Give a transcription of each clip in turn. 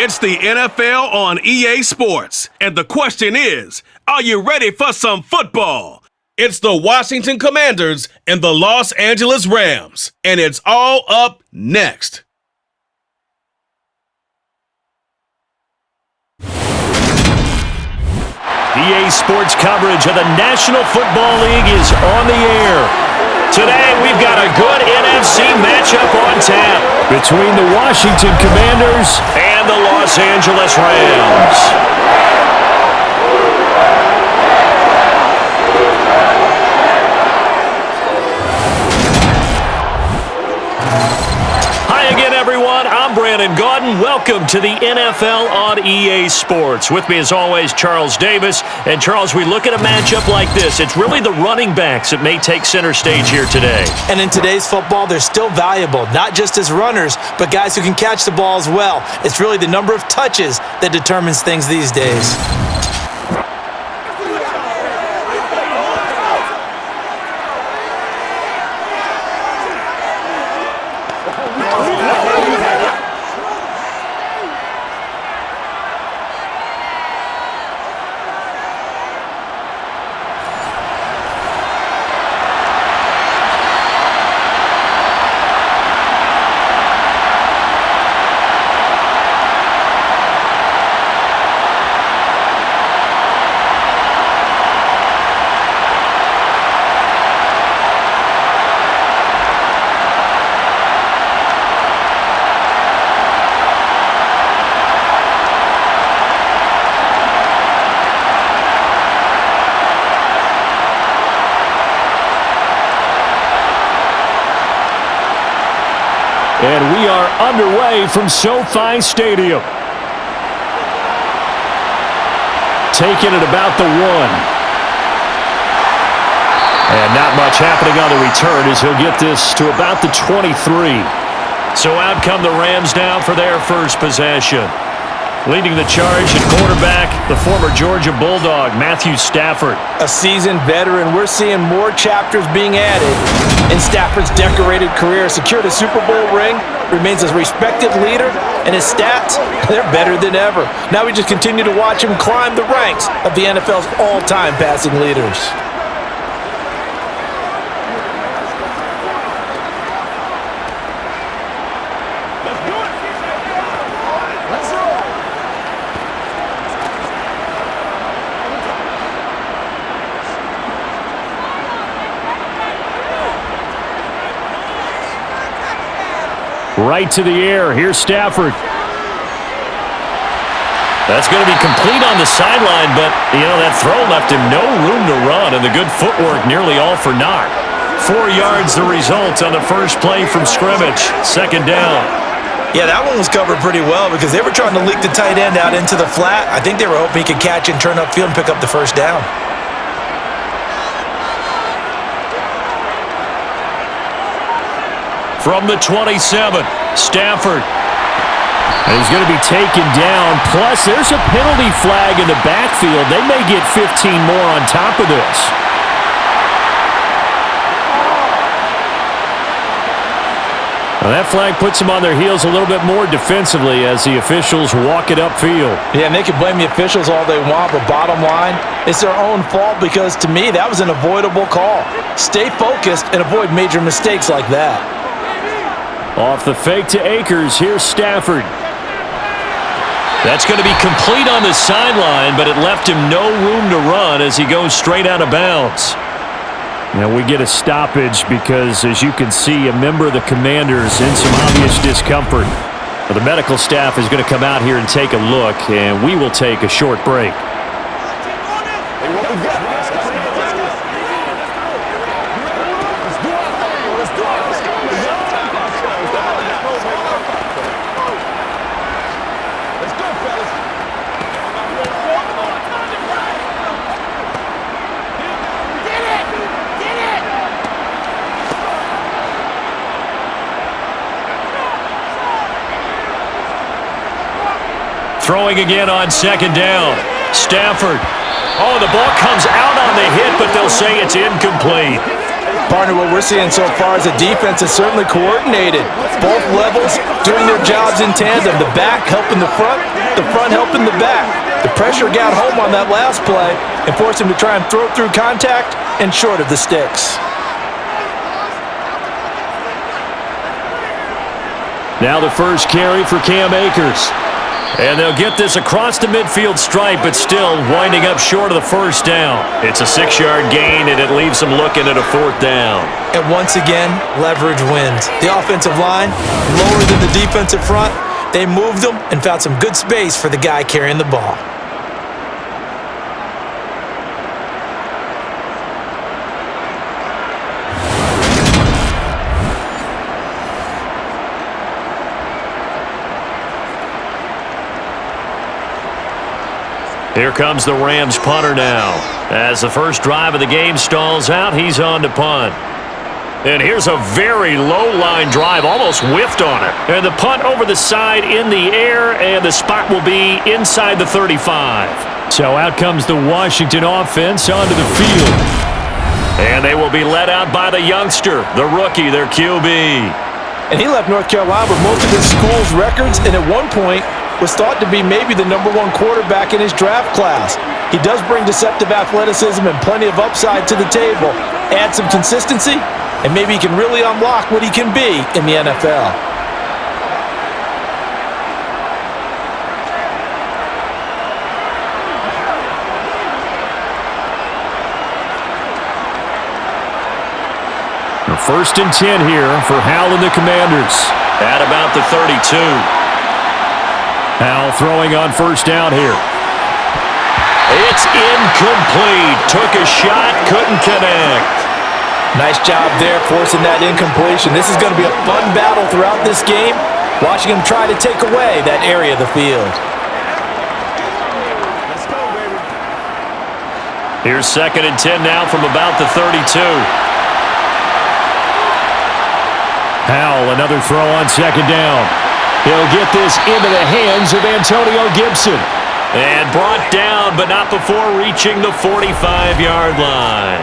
It's the NFL on EA Sports, and the question is, are you ready for some football? It's the Washington Commanders and the Los Angeles Rams, and it's all up next. EA Sports coverage of the National Football League is on the air. Today, we've got a good NFC matchup on tap between the Washington Commanders and the Los Angeles Rams. Welcome to the NFL on EA Sports. With me, as always, Charles Davis. And, Charles, we look at a matchup like this. It's really the running backs that may take center stage here today. And in today's football, they're still valuable, not just as runners, but guys who can catch the ball as well. It's really the number of touches that determines things these days. And we are underway from SoFi Stadium. Taking it about the 1. And not much happening on the return as he'll get this to about the 23. So out come the Rams now for their first possession. Leading the charge at quarterback, the former Georgia Bulldog, Matthew Stafford. A seasoned veteran, we're seeing more chapters being added in Stafford's decorated career. Secured a Super Bowl ring, remains a respected leader, and his stats, they're better than ever. Now we just continue to watch him climb the ranks of the NFL's all-time passing leaders. Right to the air. Here's Stafford. That's going to be complete on the sideline, but, that throw left him no room to run, and the good footwork nearly all for naught. 4 yards the result on the first play from scrimmage. Second down. Yeah, that one was covered pretty well because they were trying to leak the tight end out into the flat. I think they were hoping he could catch and turn upfield and pick up the first down. From the 27, Stafford. And he's going to be taken down. Plus, there's a penalty flag in the backfield. They may get 15 more on top of this. Now that flag puts them on their heels a little bit more defensively as the officials walk it upfield. Yeah, and they can blame the officials all they want, but bottom line, it's their own fault because, to me, that was an avoidable call. Stay focused and avoid major mistakes like that. Off the fake to Akers, here's Stafford. That's going to be complete on the sideline, but it left him no room to run as he goes straight out of bounds. Now we get a stoppage because, as you can see, a member of the Commanders in some obvious discomfort. Well, the medical staff is going to come out here and take a look, and we will take a short break. Throwing again on second down. Stafford. Oh, the ball comes out on the hit, but they'll say it's incomplete. Partner, what we're seeing so far is the defense is certainly coordinated. Both levels doing their jobs in tandem. The back helping the front helping the back. The pressure got home on that last play and forced him to try and throw through contact and short of the sticks. Now the first carry for Cam Akers. And they'll get this across the midfield stripe, but still winding up short of the first down. It's a 6-yard gain, and it leaves them looking at a 4th down. And once again, leverage wins. The offensive line, lower than the defensive front. They moved them and found some good space for the guy carrying the ball. Here comes the Rams punter now. As the first drive of the game stalls out, he's on to punt. And here's a very low-line drive, almost whiffed on it. And the punt over the side in the air, and the spot will be inside the 35. So out comes the Washington offense onto the field. And they will be led out by the youngster, the rookie, their QB. And he left North Carolina with most of his school's records, and at one point was thought to be maybe the #1 quarterback in his draft class. He does bring deceptive athleticism and plenty of upside to the table. Add some consistency, and maybe he can really unlock what he can be in the NFL. First and 10 here for Howell and the Commanders. At about the 32. Howell throwing on first down here. It's incomplete. Took a shot, couldn't connect. Nice job there forcing that incompletion. This is going to be a fun battle throughout this game, watching him try to take away that area of the field. Let's go, baby. Here's 2nd and 10 now from about the 32. Howell, another throw on 2nd down. He'll get this into the hands of Antonio Gibson. And brought down, but not before reaching the 45-yard line.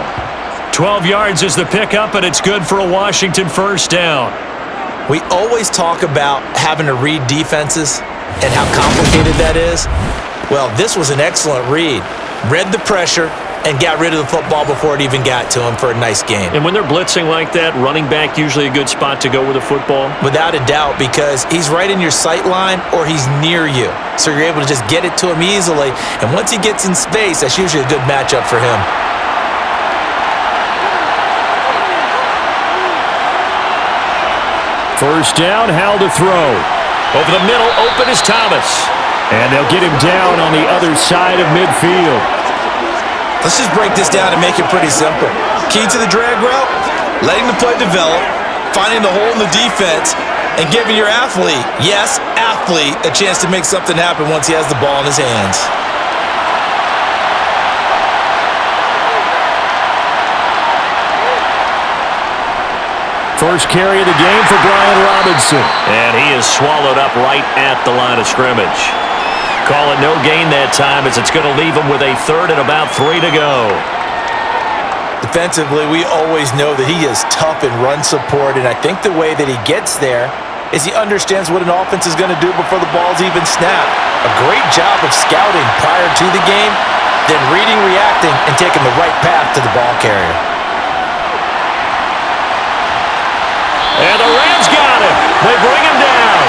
12 yards is the pickup, and it's good for a Washington first down. We always talk about having to read defenses and how complicated that is. Well, this was an excellent read. Read the pressure and got rid of the football before it even got to him for a nice game. And when they're blitzing like that, running back usually a good spot to go with the football? Without a doubt, because he's right in your sight line or he's near you. So you're able to just get it to him easily. And once he gets in space, that's usually a good matchup for him. First down, Howell to throw. Over the middle, open is Thomas. And they'll get him down on the other side of midfield. Let's just break this down and make it pretty simple. Key to the drag route, letting the play develop, finding the hole in the defense, and giving your athlete, yes, athlete, a chance to make something happen once he has the ball in his hands. First carry of the game for Brian Robinson. And he is swallowed up right at the line of scrimmage. Call it no gain that time as it's going to leave him with a 3rd and about 3 to go. Defensively, we always know that he is tough in run support, and I think the way that he gets there is he understands what an offense is going to do before the ball's even snapped. A great job of scouting prior to the game, then reading, reacting, and taking the right path to the ball carrier. And the Rams got him. They bring him down.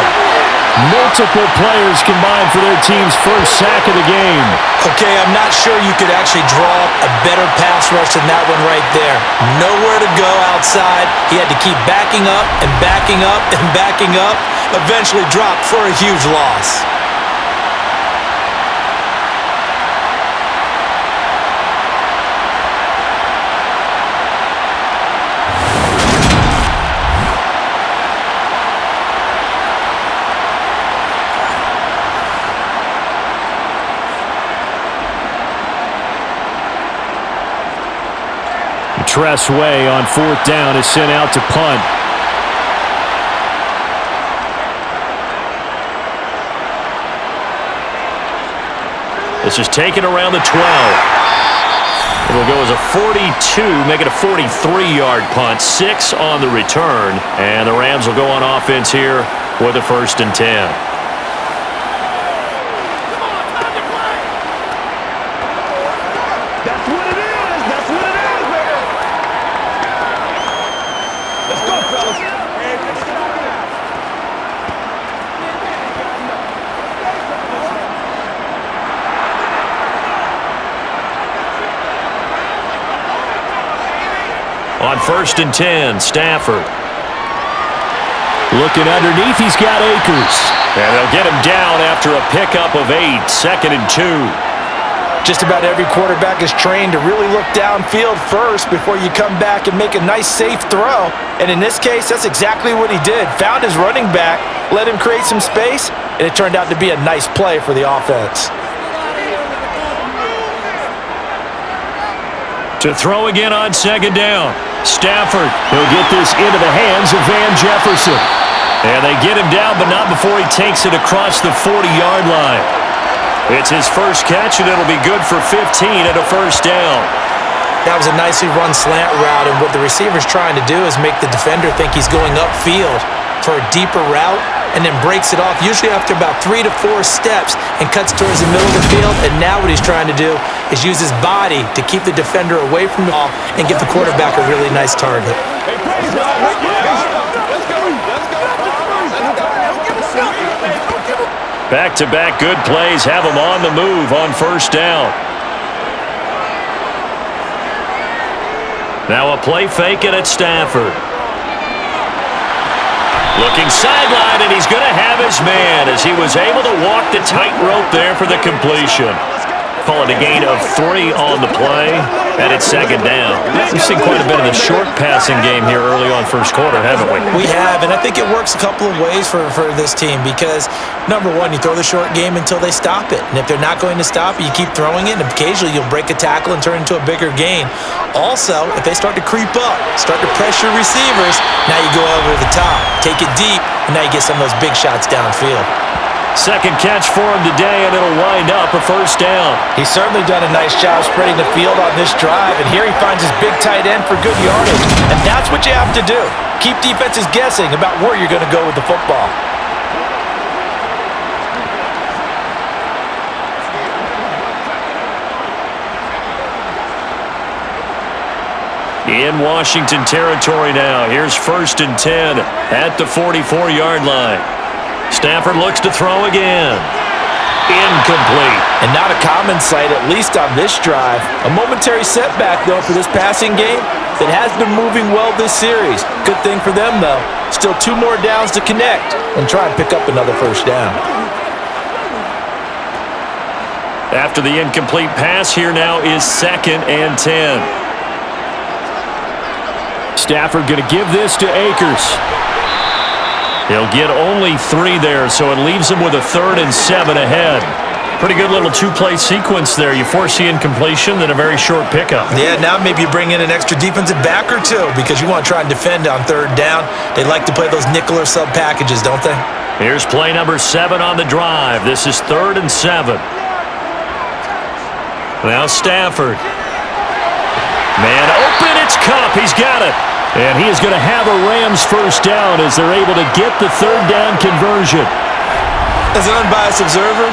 Multiple players combined for their team's first sack of the game. Okay, I'm not sure you could actually draw up a better pass rush than that one right there. Nowhere to go outside. He had to keep backing up and backing up and backing up. Eventually dropped for a huge loss. Tressway on 4th down is sent out to punt. This is taken around the 12. It'll go as a 42, make it a 43-yard punt, 6 on the return, and the Rams will go on offense here with a 1st and 10. On 1st and 10, Stafford. Looking underneath, he's got Akers. And they'll get him down after a pickup of 8, 2nd and 2. Just about every quarterback is trained to really look downfield first before you come back and make a nice, safe throw. And in this case, that's exactly what he did. Found his running back, let him create some space, and it turned out to be a nice play for the offense. To throw again on 2nd down. Stafford, he'll get this into the hands of Van Jefferson. And they get him down, but not before he takes it across the 40-yard line. It's his first catch, and it'll be good for 15 and a 1st down. That was a nicely run slant route, and what the receiver's trying to do is make the defender think he's going upfield for a deeper route, and then breaks it off, usually after about 3 to 4 steps, and cuts towards the middle of the field. And now what he's trying to do is use his body to keep the defender away from the ball and give the quarterback a really nice target. Back-to-back good plays have him on the move on 1st down. Now a play fake it at Stafford. Looking sideline, and he's going to have his man as he was able to walk the tightrope there for the completion. Call it a gain of 3 on the play, and it's 2nd down. We've seen quite a bit of the short passing game here early on 1st quarter, haven't we? We have, and I think it works a couple of ways for this team because, number one, you throw the short game until they stop it. And if they're not going to stop it, you keep throwing it, and occasionally you'll break a tackle and turn it into a bigger gain. Also, if they start to creep up, start to pressure receivers, now you go over the top, take it deep, and now you get some of those big shots downfield. 2nd catch for him today, and it'll wind up a 1st down. He's certainly done a nice job spreading the field on this drive, and here he finds his big tight end for good yardage. And that's what you have to do. Keep defenses guessing about where you're going to go with the football. In Washington territory now. Here's 1st and 10 at the 44-yard line. Stafford looks to throw again. Incomplete. And not a common sight, at least on this drive. A momentary setback, though, for this passing game that has been moving well this series. Good thing for them, though. Still 2 more downs to connect and try and pick up another 1st down. After the incomplete pass, here now is 2nd and 10. Stafford going to give this to Akers. He'll get only 3 there, so it leaves him with a 3rd and 7 ahead. Pretty good little 2-play sequence there. You force the incompletion, then a very short pickup. Yeah, now maybe you bring in an extra defensive back or 2 because you want to try and defend on 3rd down. They like to play those nickel or sub packages, don't they? Here's play number 7 on the drive. This is 3rd and 7. Now Stafford. Man open, it's Kupp. He's got it. And he is going to have a Rams 1st down as they're able to get the 3rd down conversion. As an unbiased observer,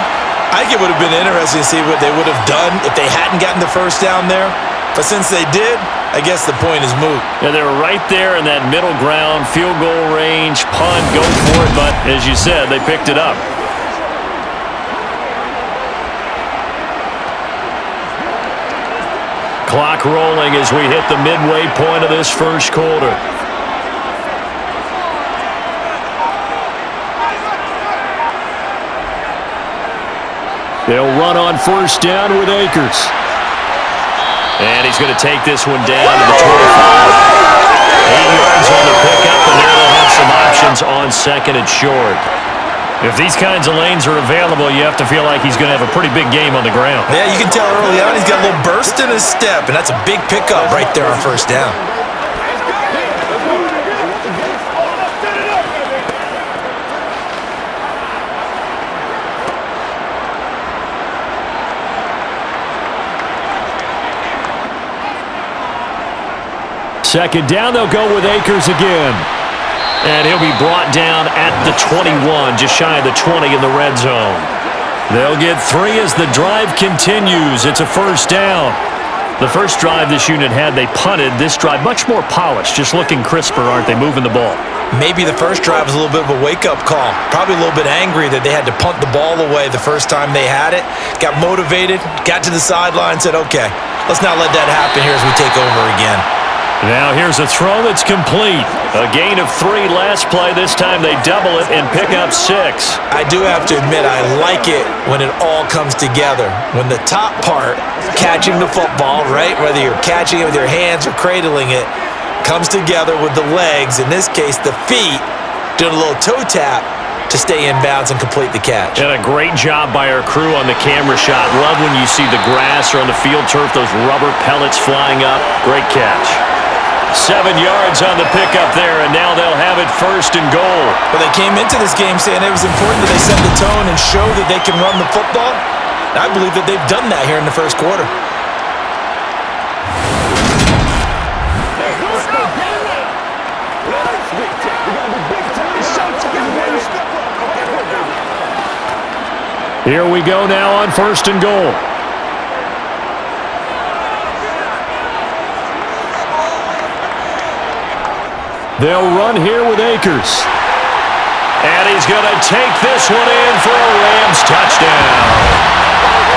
I think it would have been interesting to see what they would have done if they hadn't gotten the 1st down there. But since they did, I guess the point is moot. Yeah, they were right there in that middle ground, field goal range, punt, go for it. But as you said, they picked it up. Clock rolling as we hit the midway point of this 1st quarter. They'll run on 1st down with Akers. And he's going to take this one down to the 25. 8 yards on the pickup, and now they'll have some options on 2nd and short. If these kinds of lanes are available, you have to feel like he's going to have a pretty big game on the ground. Yeah, you can tell early on he's got a little burst in his step, and that's a big pickup right there on 1st down. Second down, they'll go with Akers again. And he'll be brought down at the 21, just shy of the 20 in the red zone. They'll get 3 as the drive continues. It's a first down. The first drive this unit had, they punted. This drive, much more polished, just looking crisper, aren't they, moving the ball? Maybe the first drive was a little bit of a wake-up call. Probably a little bit angry that they had to punt the ball away the first time they had it. Got motivated, got to the sideline, said, okay, let's not let that happen here as we take over again. Now here's a throw that's complete. A gain of 3 last play. This time they double it and pick up 6. I do have to admit, I like it when it all comes together. When the top part, catching the football, right, whether you're catching it with your hands or cradling it, comes together with the legs, in this case the feet, doing a little toe tap to stay in bounds and complete the catch. And a great job by our crew on the camera shot. Love when you see the grass or on the field turf, those rubber pellets flying up. Great catch. 7 yards on the pickup there, and now they'll have it first and goal. But they came into this game saying it was important that they set the tone and show that they can run the football. I believe that they've done that here in the first quarter. Here we go now on first and goal. They'll run here with Akers. And he's going to take this one in for a Rams touchdown.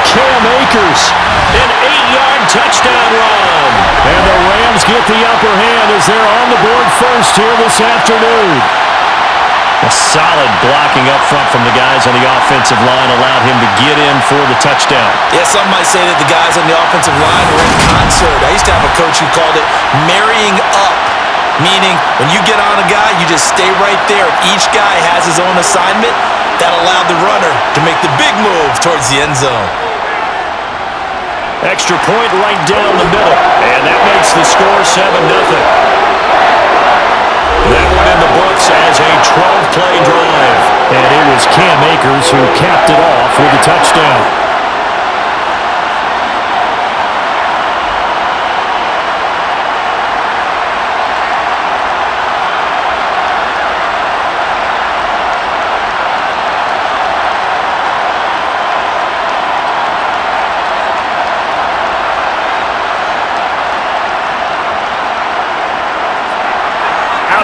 Cam Akers, an 8-yard touchdown run. And the Rams get the upper hand as they're on the board first here this afternoon. A solid blocking up front from the guys on the offensive line allowed him to get in for the touchdown. Yeah, some might say that the guys on the offensive line were in concert. I used to have a coach who called it marrying up, meaning when you get on a guy, you just stay right there. Each guy has his own assignment. That allowed the runner to make the big move towards the end zone. Extra point right down the middle, and that makes the score 7-0. That one in the books as a 12-play drive. And it was Cam Akers who capped it off with a touchdown.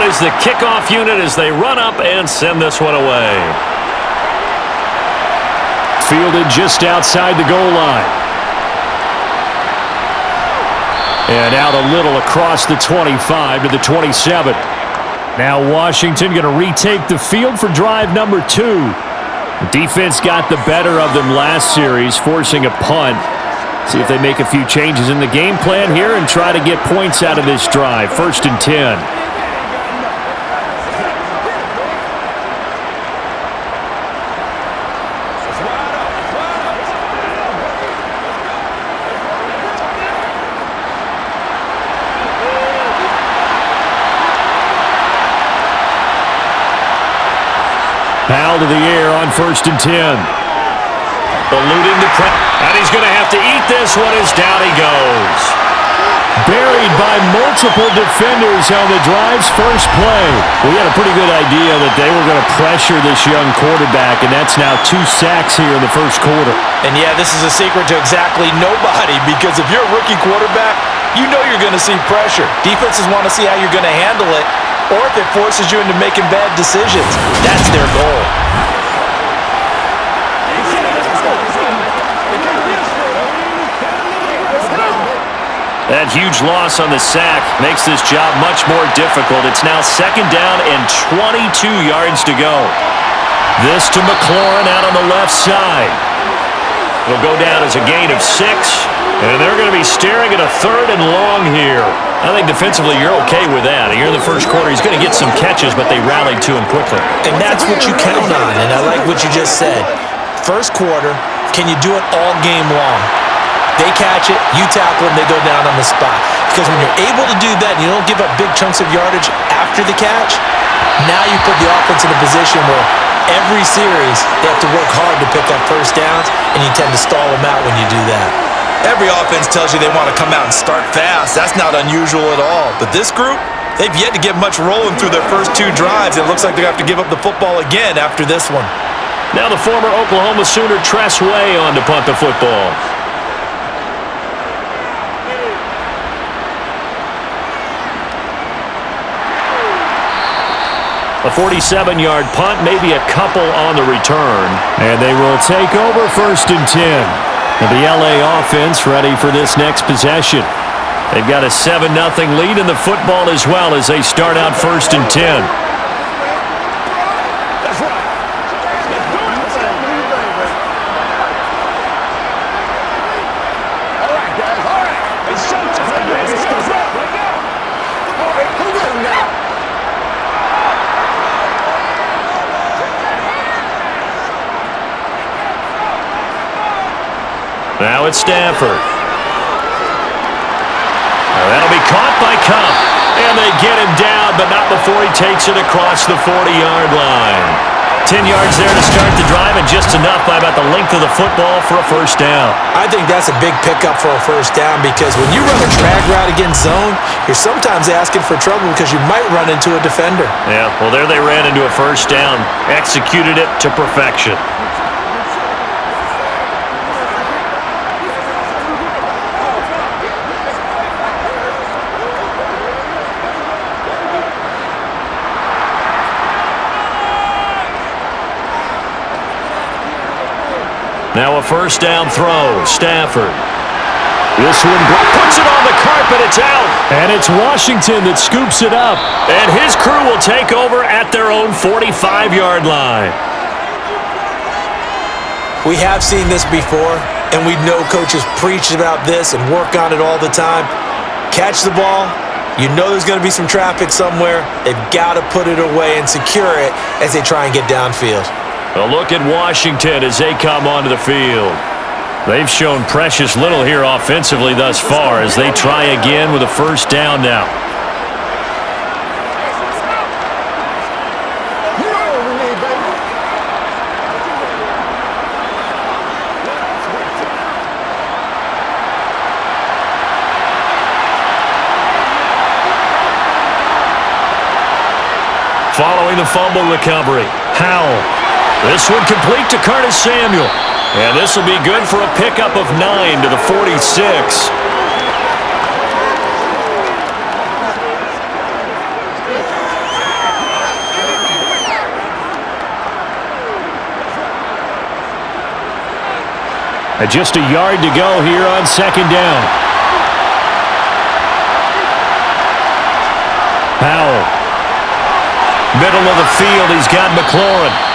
Is the kickoff unit as they run up and send this one away. Fielded just outside the goal line. And out a little across the 25 to the 27. Now Washington going to retake the field for drive number 2. The defense got the better of them last series, forcing a punt. See if they make a few changes in the game plan here and try to get points out of this drive. 1st and 10. Foul to the air on 1st and 10. Eluding the press. And he's going to have to eat this one as down he goes. Buried by multiple defenders on the drive's first play. We had a pretty good idea that they were going to pressure this young quarterback, and that's now 2 sacks here in the first quarter. And yeah, this is a secret to exactly nobody, because if you're a rookie quarterback, you know you're going to see pressure. Defenses want to see how you're going to handle it, or if it forces you into making bad decisions. That's their goal. That huge loss on the sack makes this job much more difficult. It's now 2nd down and 22 yards to go. This to McLaurin out on the left side. It'll go down as a gain of 6, and they're going to be staring at a 3rd and long here. I think defensively you're okay with that. Here in the first quarter, he's going to get some catches, but they rallied to him quickly. And that's what you count on, and I like what you just said. First quarter, can you do it all game long? They catch it, you tackle them, they go down on the spot. Because when you're able to do that and you don't give up big chunks of yardage after the catch, now you put the offense in a position where every series they have to work hard to pick up first downs, and you tend to stall them out when you do that. Every offense tells you they want to come out and start fast. That's not unusual at all. But this group, they've yet to get much rolling through their first 2 drives. It looks like they're going to have to give up the football again after this one. Now the former Oklahoma Sooner Tress Way on to punt the football. A 47-yard punt, maybe a couple on the return. And they will take over 1st and 10. And the LA offense ready for this next possession. They've got a 7-0 lead in the football as well as they start out 1st and 10. Now it's Stafford. That'll be caught by Cup. And they get him down, but not before he takes it across the 40-yard line. 10 yards there to start the drive, and just enough by about the length of the football for a 1st down. I think that's a big pickup for a 1st down because when you run a drag route against zone, you're sometimes asking for trouble because you might run into a defender. Yeah, well, there they ran into a 1st down. Executed it to perfection. Now a 1st down throw. Stafford. This one puts it on the carpet. It's out. And it's Washington that scoops it up. And his crew will take over at their own 45-yard line. We have seen this before, and we know coaches preach about this and work on it all the time. Catch the ball. You know there's going to be some traffic somewhere. They've got to put it away and secure it as they try and get downfield. A look at Washington as they come onto the field. They've shown precious little here offensively thus far as they try again with a 1st down now. Following the fumble recovery, Howell. This one complete to Curtis Samuel. And this will be good for a pickup of 9 to the 46. And just a yard to go here on 2nd down. Howell. Middle of the field, he's got McLaurin.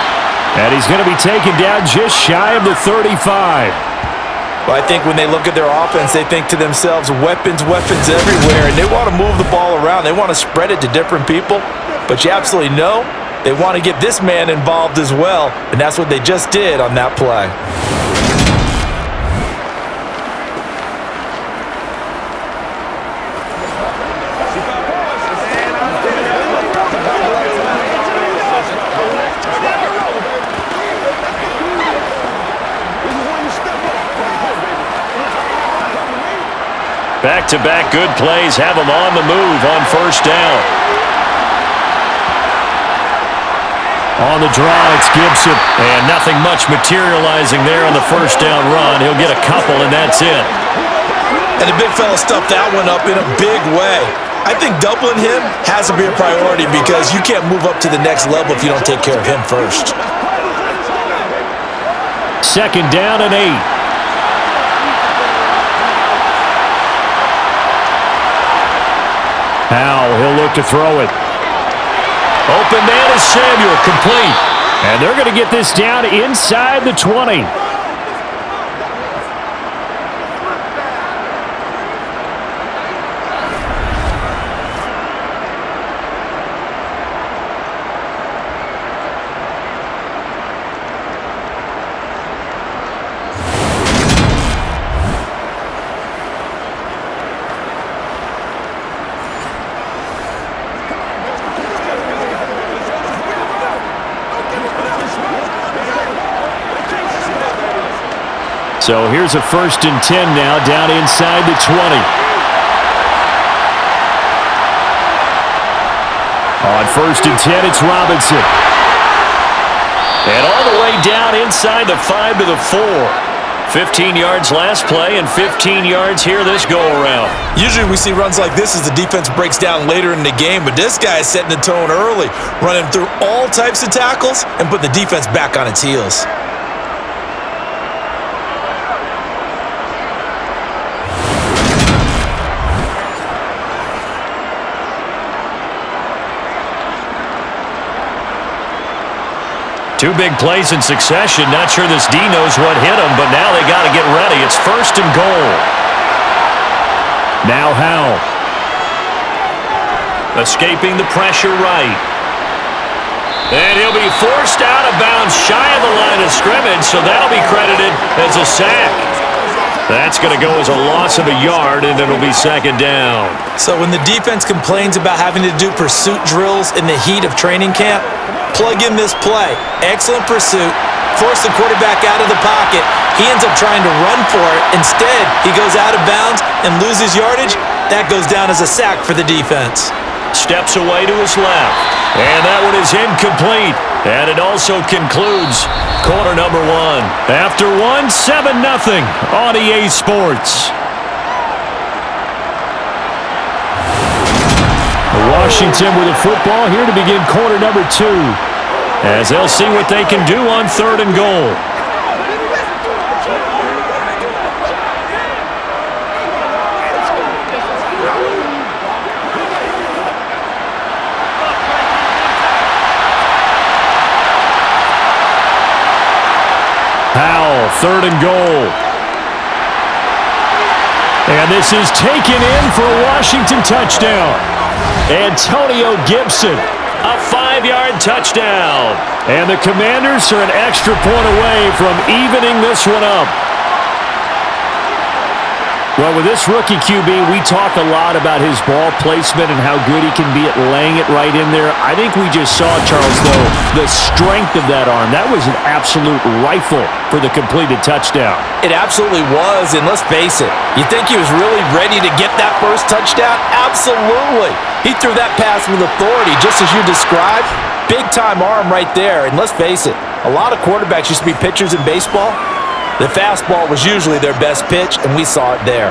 And he's going to be taken down just shy of the 35. Well, I think when they look at their offense, they think to themselves, weapons, weapons everywhere. And they want to move the ball around. They want to spread it to different people. But you absolutely know they want to get this man involved as well. And that's what they just did on that play. Back-to-back good plays have them on the move on 1st down. On the draw, it's Gibson. And nothing much materializing there on the 1st down run. He'll get a couple, and that's it. And the big fella stuffed that one up in a big way. I think doubling him has to be a priority because you can't move up to the next level if you don't take care of him first. 2nd down and 8. Howell, he'll look to throw it. Open man is Samuel, complete. And they're going to get this down inside the 20. So here's a 1st and 10 now, down inside the 20. On 1st and 10, it's Robinson. And all the way down inside the 5 to the 4. 15 yards last play and 15 yards here this go-around. Usually we see runs like this as the defense breaks down later in the game, but this guy is setting the tone early, running through all types of tackles and put the defense back on its heels. Two big plays in succession. Not sure this D knows what hit him, but now they got to get ready. It's 1st and goal. Now Howell. Escaping the pressure right. And he'll be forced out of bounds shy of the line of scrimmage, so that'll be credited as a sack. That's going to go as a loss of a yard, and it'll be 2nd down. So when the defense complains about having to do pursuit drills in the heat of training camp, plug in this play. Excellent pursuit. Force the quarterback out of the pocket. He ends up trying to run for it. Instead, he goes out of bounds and loses yardage. That goes down as a sack for the defense. Steps away to his left. And that one is incomplete. And it also concludes quarter number 1. After 1, 7-0 on EA Sports. Washington with a football here to begin quarter number 2, as they'll see what they can do on 3rd and goal. Howell, 3rd and goal. And this is taken in for a Washington touchdown. Antonio Gibson, a 5-yard touchdown. And the Commanders are an extra point away from evening this one up. Well, with this rookie QB, we talk a lot about his ball placement and how good he can be at laying it right in there. I think we just saw, Charles, though, the strength of that arm. That was an absolute rifle for the completed touchdown. It absolutely was, and let's face it, you think he was really ready to get that first touchdown? Absolutely. He threw that pass with authority, just as you described. Big-time arm right there, and let's face it, a lot of quarterbacks used to be pitchers in baseball. The fastball was usually their best pitch, and we saw it there.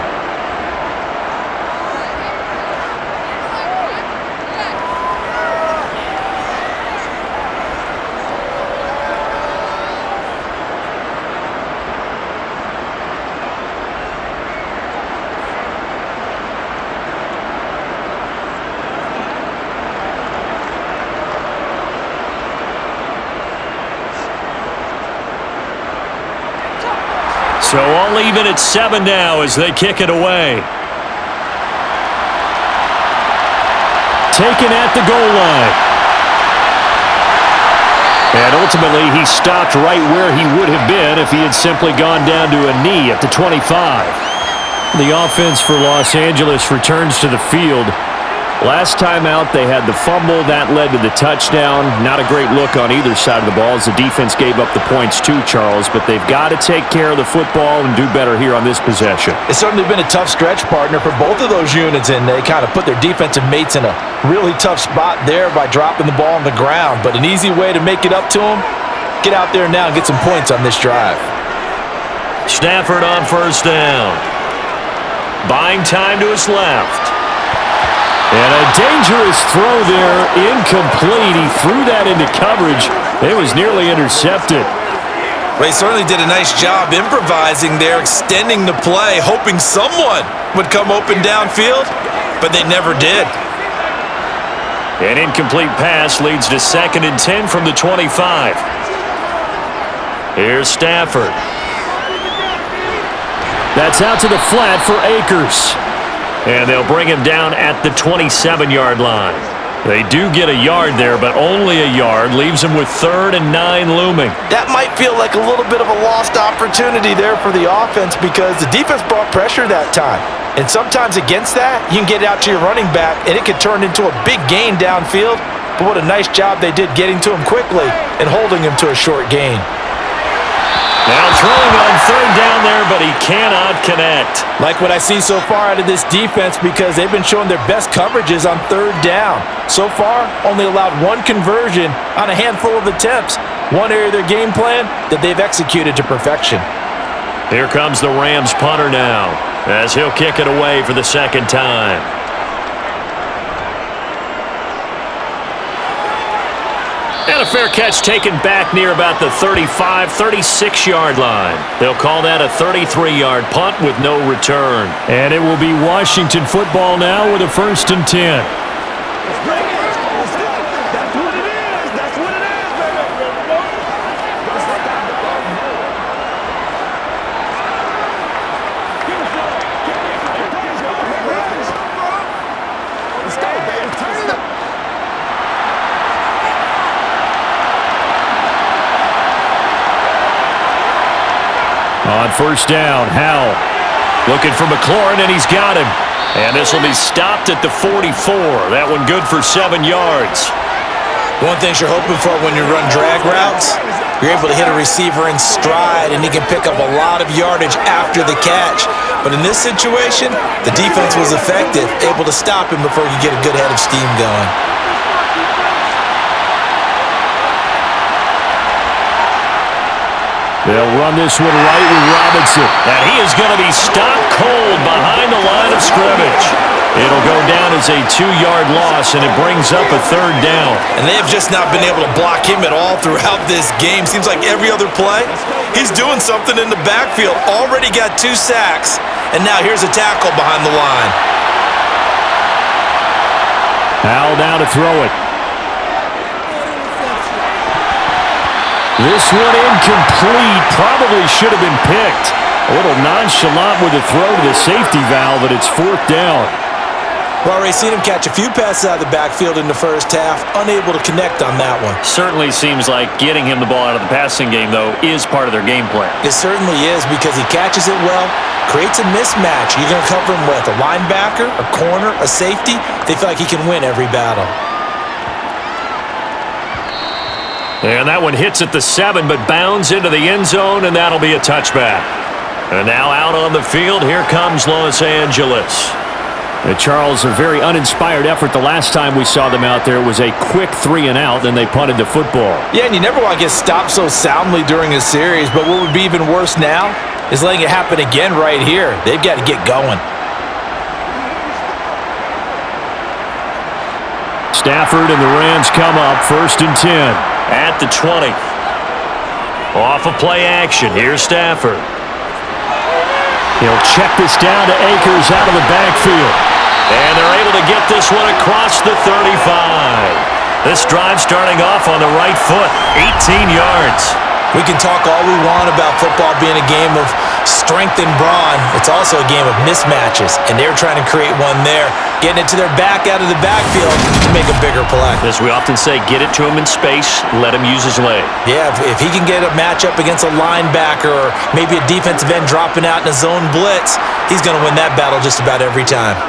So all even at 7 now as they kick it away. Taken at the goal line. And ultimately he stopped right where he would have been if he had simply gone down to a knee at the 25. The offense for Los Angeles returns to the field. Last time out, they had the fumble. That led to the touchdown. Not a great look on either side of the ball as the defense gave up the points too, Charles. But they've got to take care of the football and do better here on this possession. It's certainly been a tough stretch, partner, for both of those units, and they kind of put their defensive mates in a really tough spot there by dropping the ball on the ground. But an easy way to make it up to them, get out there now and get some points on this drive. Stafford on 1st down. Buying time to his left. And a dangerous throw there, incomplete. He threw that into coverage. It was nearly intercepted. Well, he certainly did a nice job improvising there, extending the play, hoping someone would come open downfield, but they never did. An incomplete pass leads to 2nd and 10 from the 25. Here's Stafford. That's out to the flat for Akers. And they'll bring him down at the 27-yard line. They do get a yard there, but only a yard. Leaves him with 3rd and 9 looming. That might feel like a little bit of a lost opportunity there for the offense because the defense brought pressure that time. And sometimes against that, you can get it out to your running back, and it could turn into a big gain downfield. But what a nice job they did getting to him quickly and holding him to a short gain. Now throwing on third down there, but he cannot connect. Like what I see so far out of this defense because they've been showing their best coverages on third down. So far, only allowed one conversion on a handful of attempts. One area of their game plan that they've executed to perfection. Here comes the Rams punter now, as he'll kick it away for the second time. And a fair catch taken back near about the 35, 36-yard line. They'll call that a 33-yard punt with no return. And it will be Washington football now with a 1st and 10. On 1st down, Howell looking for McLaurin, and he's got him. And this will be stopped at the 44. That one good for 7 yards. One thing you're hoping for when you run drag routes, you're able to hit a receiver in stride, and he can pick up a lot of yardage after the catch. But in this situation, the defense was effective, able to stop him before you get a good head of steam going. They'll run this one right with Robinson. And he is going to be stopped cold behind the line of scrimmage. It'll go down as a 2-yard loss, and it brings up a 3rd down. And they have just not been able to block him at all throughout this game. Seems like every other play, he's doing something in the backfield. Already got 2 sacks, and now here's a tackle behind the line. Howell down to throw it. This one incomplete. Probably should have been picked. A little nonchalant with the throw to the safety valve, but it's 4th down. Well, already seen him catch a few passes out of the backfield in the first half. Unable to connect on that one. Certainly seems like getting him the ball out of the passing game, though, is part of their game plan. It certainly is because he catches it well, creates a mismatch. You're going to cover him with a linebacker, a corner, a safety. They feel like he can win every battle. And that one hits at the 7, but bounds into the end zone, and that'll be a touchback. And now out on the field, here comes Los Angeles. And Charles, a very uninspired effort the last time we saw them out there. It was a quick 3-and-out, then they punted the football. Yeah, and you never want to get stopped so soundly during a series, but what would be even worse now is letting it happen again right here. They've got to get going. Stafford and the Rams come up, 1st and 10. At the 20. Off of play action. Here's Stafford. He'll check this down to Akers out of the backfield. And they're able to get this one across the 35. This drive starting off on the right foot. 18 yards. We can talk all we want about football being a game of strength and brawn. It's also a game of mismatches, and they're trying to create one there, getting it to their back out of the backfield to make a bigger play. As we often say, get it to him in space, let him use his leg. Yeah, if he can get a matchup against a linebacker or maybe a defensive end dropping out in a zone blitz, he's going to win that battle just about every time.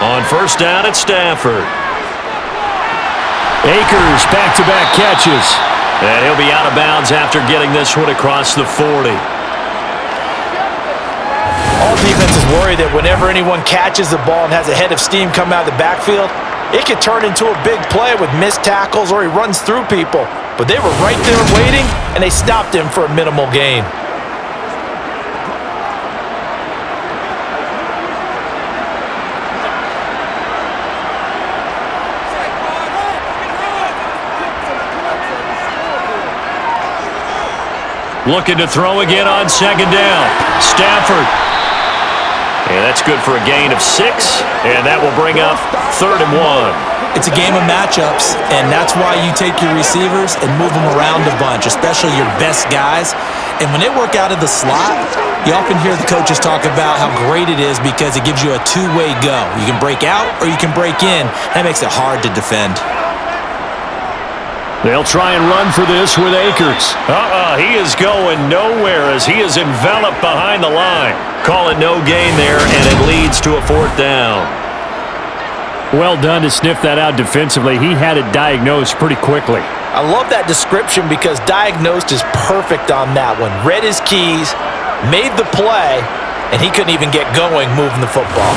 On 1st down at Stafford. Akers back-to-back catches. And he'll be out of bounds after getting this one across the 40. All defenses worry that whenever anyone catches the ball and has a head of steam come out of the backfield, it could turn into a big play with missed tackles or he runs through people. But they were right there waiting, and they stopped him for a minimal gain. Looking to throw again on 2nd down. Stafford. And that's good for a gain of 6. And that will bring up 3rd and 1. It's a game of matchups, and that's why you take your receivers and move them around a bunch, especially your best guys. And when they work out of the slot, you often hear the coaches talk about how great it is because it gives you a two-way go. You can break out or you can break in. That makes it hard to defend. They'll try and run for this with Akers. He is going nowhere as he is enveloped behind the line. Call it no gain there, and it leads to a 4th down. Well done to sniff that out defensively. He had it diagnosed pretty quickly. I love that description because diagnosed is perfect on that one. Read his keys, made the play, and he couldn't even get going moving the football.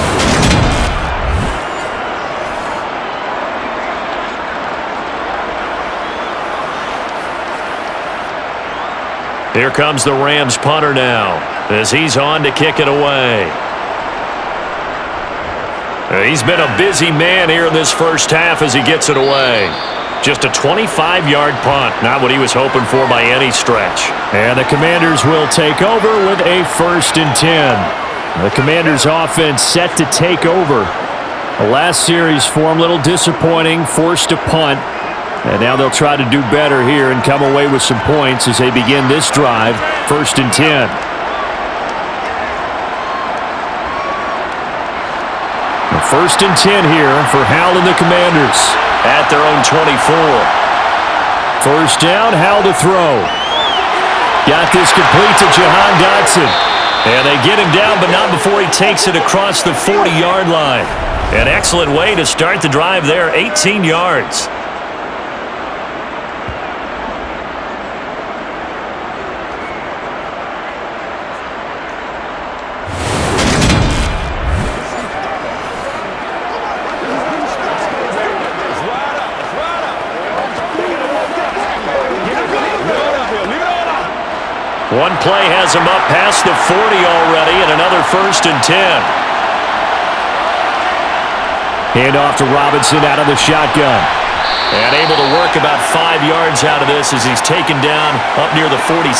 Here comes the Rams punter now as he's on to kick it away. He's been a busy man here in this first half as he gets it away. Just a 25-yard punt, not what he was hoping for by any stretch. And the Commanders will take over with a 1st and 10. The Commanders' offense set to take over. The last series for him, a little disappointing, forced to punt. And now they'll try to do better here and come away with some points as they begin this drive, 1st and 10. First and 10 here for Howell and the Commanders at their own 24. First down, Howell to throw. Got this complete to Jahan Dotson. And they get him down, but not before he takes it across the 40-yard line. An excellent way to start the drive there, 18 yards. One play has him up past the 40 already, and another 1st and 10. Hand off to Robinson out of the shotgun. And able to work about 5 yards out of this as he's taken down up near the 47.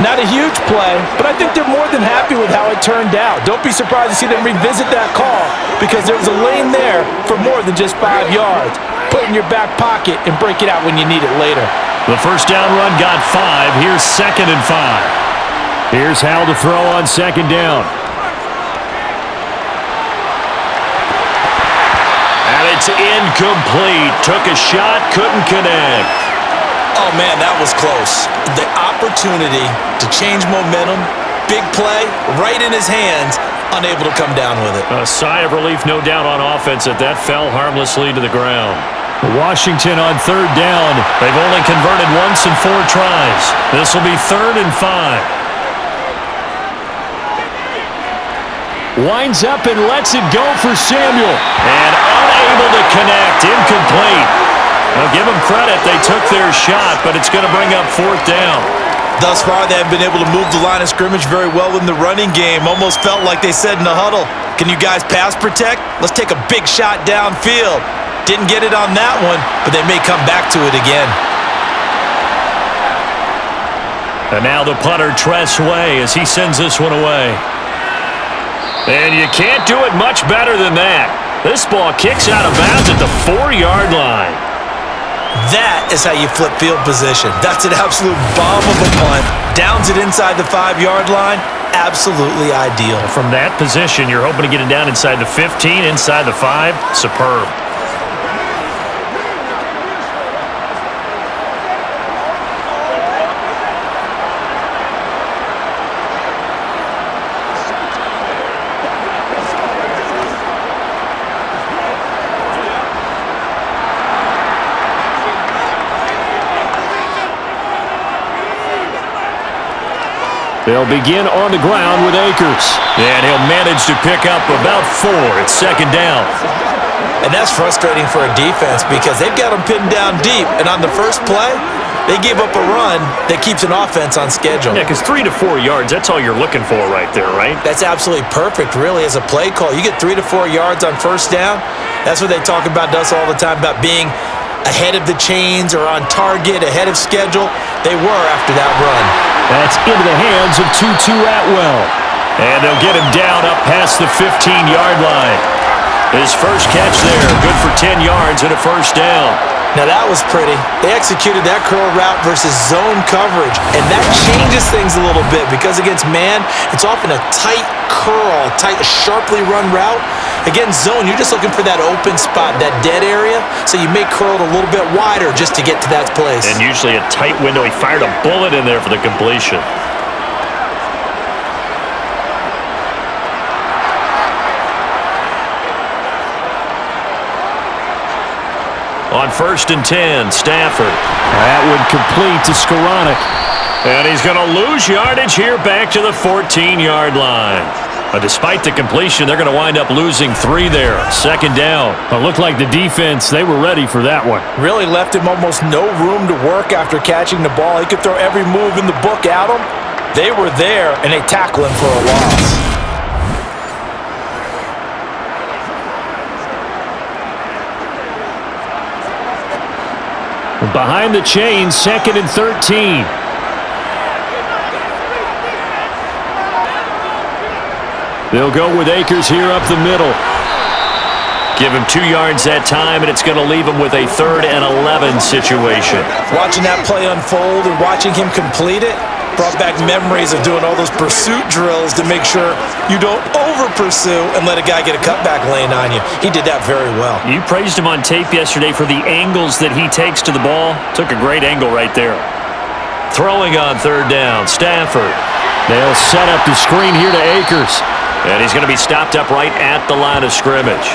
Not a huge play, but I think they're more than happy with how it turned out. Don't be surprised to see them revisit that call because there was a lane there for more than just 5 yards. Put it in your back pocket and break it out when you need it later. The first down run got 5. Here's 2nd and 5. Here's Howell to throw on 2nd down. And it's incomplete. Took a shot, couldn't connect. Oh, man, that was close. The opportunity to change momentum, big play, right in his hands, unable to come down with it. A sigh of relief, no doubt, on offense that fell harmlessly to the ground. Washington on 3rd down. They've only converted once in 4 tries. This will be 3rd and 5. Winds up and lets it go for Samuel. And unable to connect. Incomplete. Now give them credit. They took their shot, but it's going to bring up 4th down. Thus far, they have been able to move the line of scrimmage very well in the running game. Almost felt like they said in the huddle, can you guys pass protect? Let's take a big shot downfield. Didn't get it on that one, but they may come back to it again. And now the punter, Tress Way, as he sends this one away. And you can't do it much better than that. This ball kicks out of bounds at the 4-yard line. That is how you flip field position. That's an absolute bomb of a punt. Downs it inside the 5-yard line. Absolutely ideal. From that position, you're hoping to get it down inside the 15, inside the 5. Superb. They'll begin on the ground with Akers. And he'll manage to pick up about 4 at 2nd down. And that's frustrating for a defense because they've got them pinned down deep. And on the first play, they gave up a run that keeps an offense on schedule. Yeah, because 3 to 4 yards, that's all you're looking for right there, right? That's absolutely perfect, really, as a play call. You get 3 to 4 yards on first down. That's what they talk about us all the time, about being ahead of the chains or on target, ahead of schedule. They were after that run. That's into the hands of Tutu Atwell. And they'll get him down up past the 15-yard line. His first catch there, good for 10 yards and a first down. Now that was pretty. They executed that curl route versus zone coverage, and that changes things a little bit because against man, it's often a tight curl, tight, sharply run route. Against zone, you're just looking for that open spot, that dead area, so you may curl it a little bit wider just to get to that place. And usually a tight window. He fired a bullet in there for the completion. On 1st and 10, Stafford. That would complete to Skoranek. And he's going to lose yardage here back to the 14-yard line. Despite the completion, they're going to wind up losing 3 there. 2nd down. It looked like the defense, they were ready for that one. Really left him almost no room to work after catching the ball. He could throw every move in the book at him. They were there, and they tackle him for a loss. Behind the chains, 2nd and 13. They'll go with Akers here up the middle. Give him 2 yards that time, and it's going to leave him with a 3rd and 11 situation. Watching that play unfold and watching him complete it brought back memories of doing all those pursuit drills to make sure you don't over-pursue and let a guy get a cutback lane on you. He did that very well. You praised him on tape yesterday for the angles that he takes to the ball. Took a great angle right there. Throwing on 3rd down, Stafford. They'll set up the screen here to Akers. And he's going to be stopped up right at the line of scrimmage.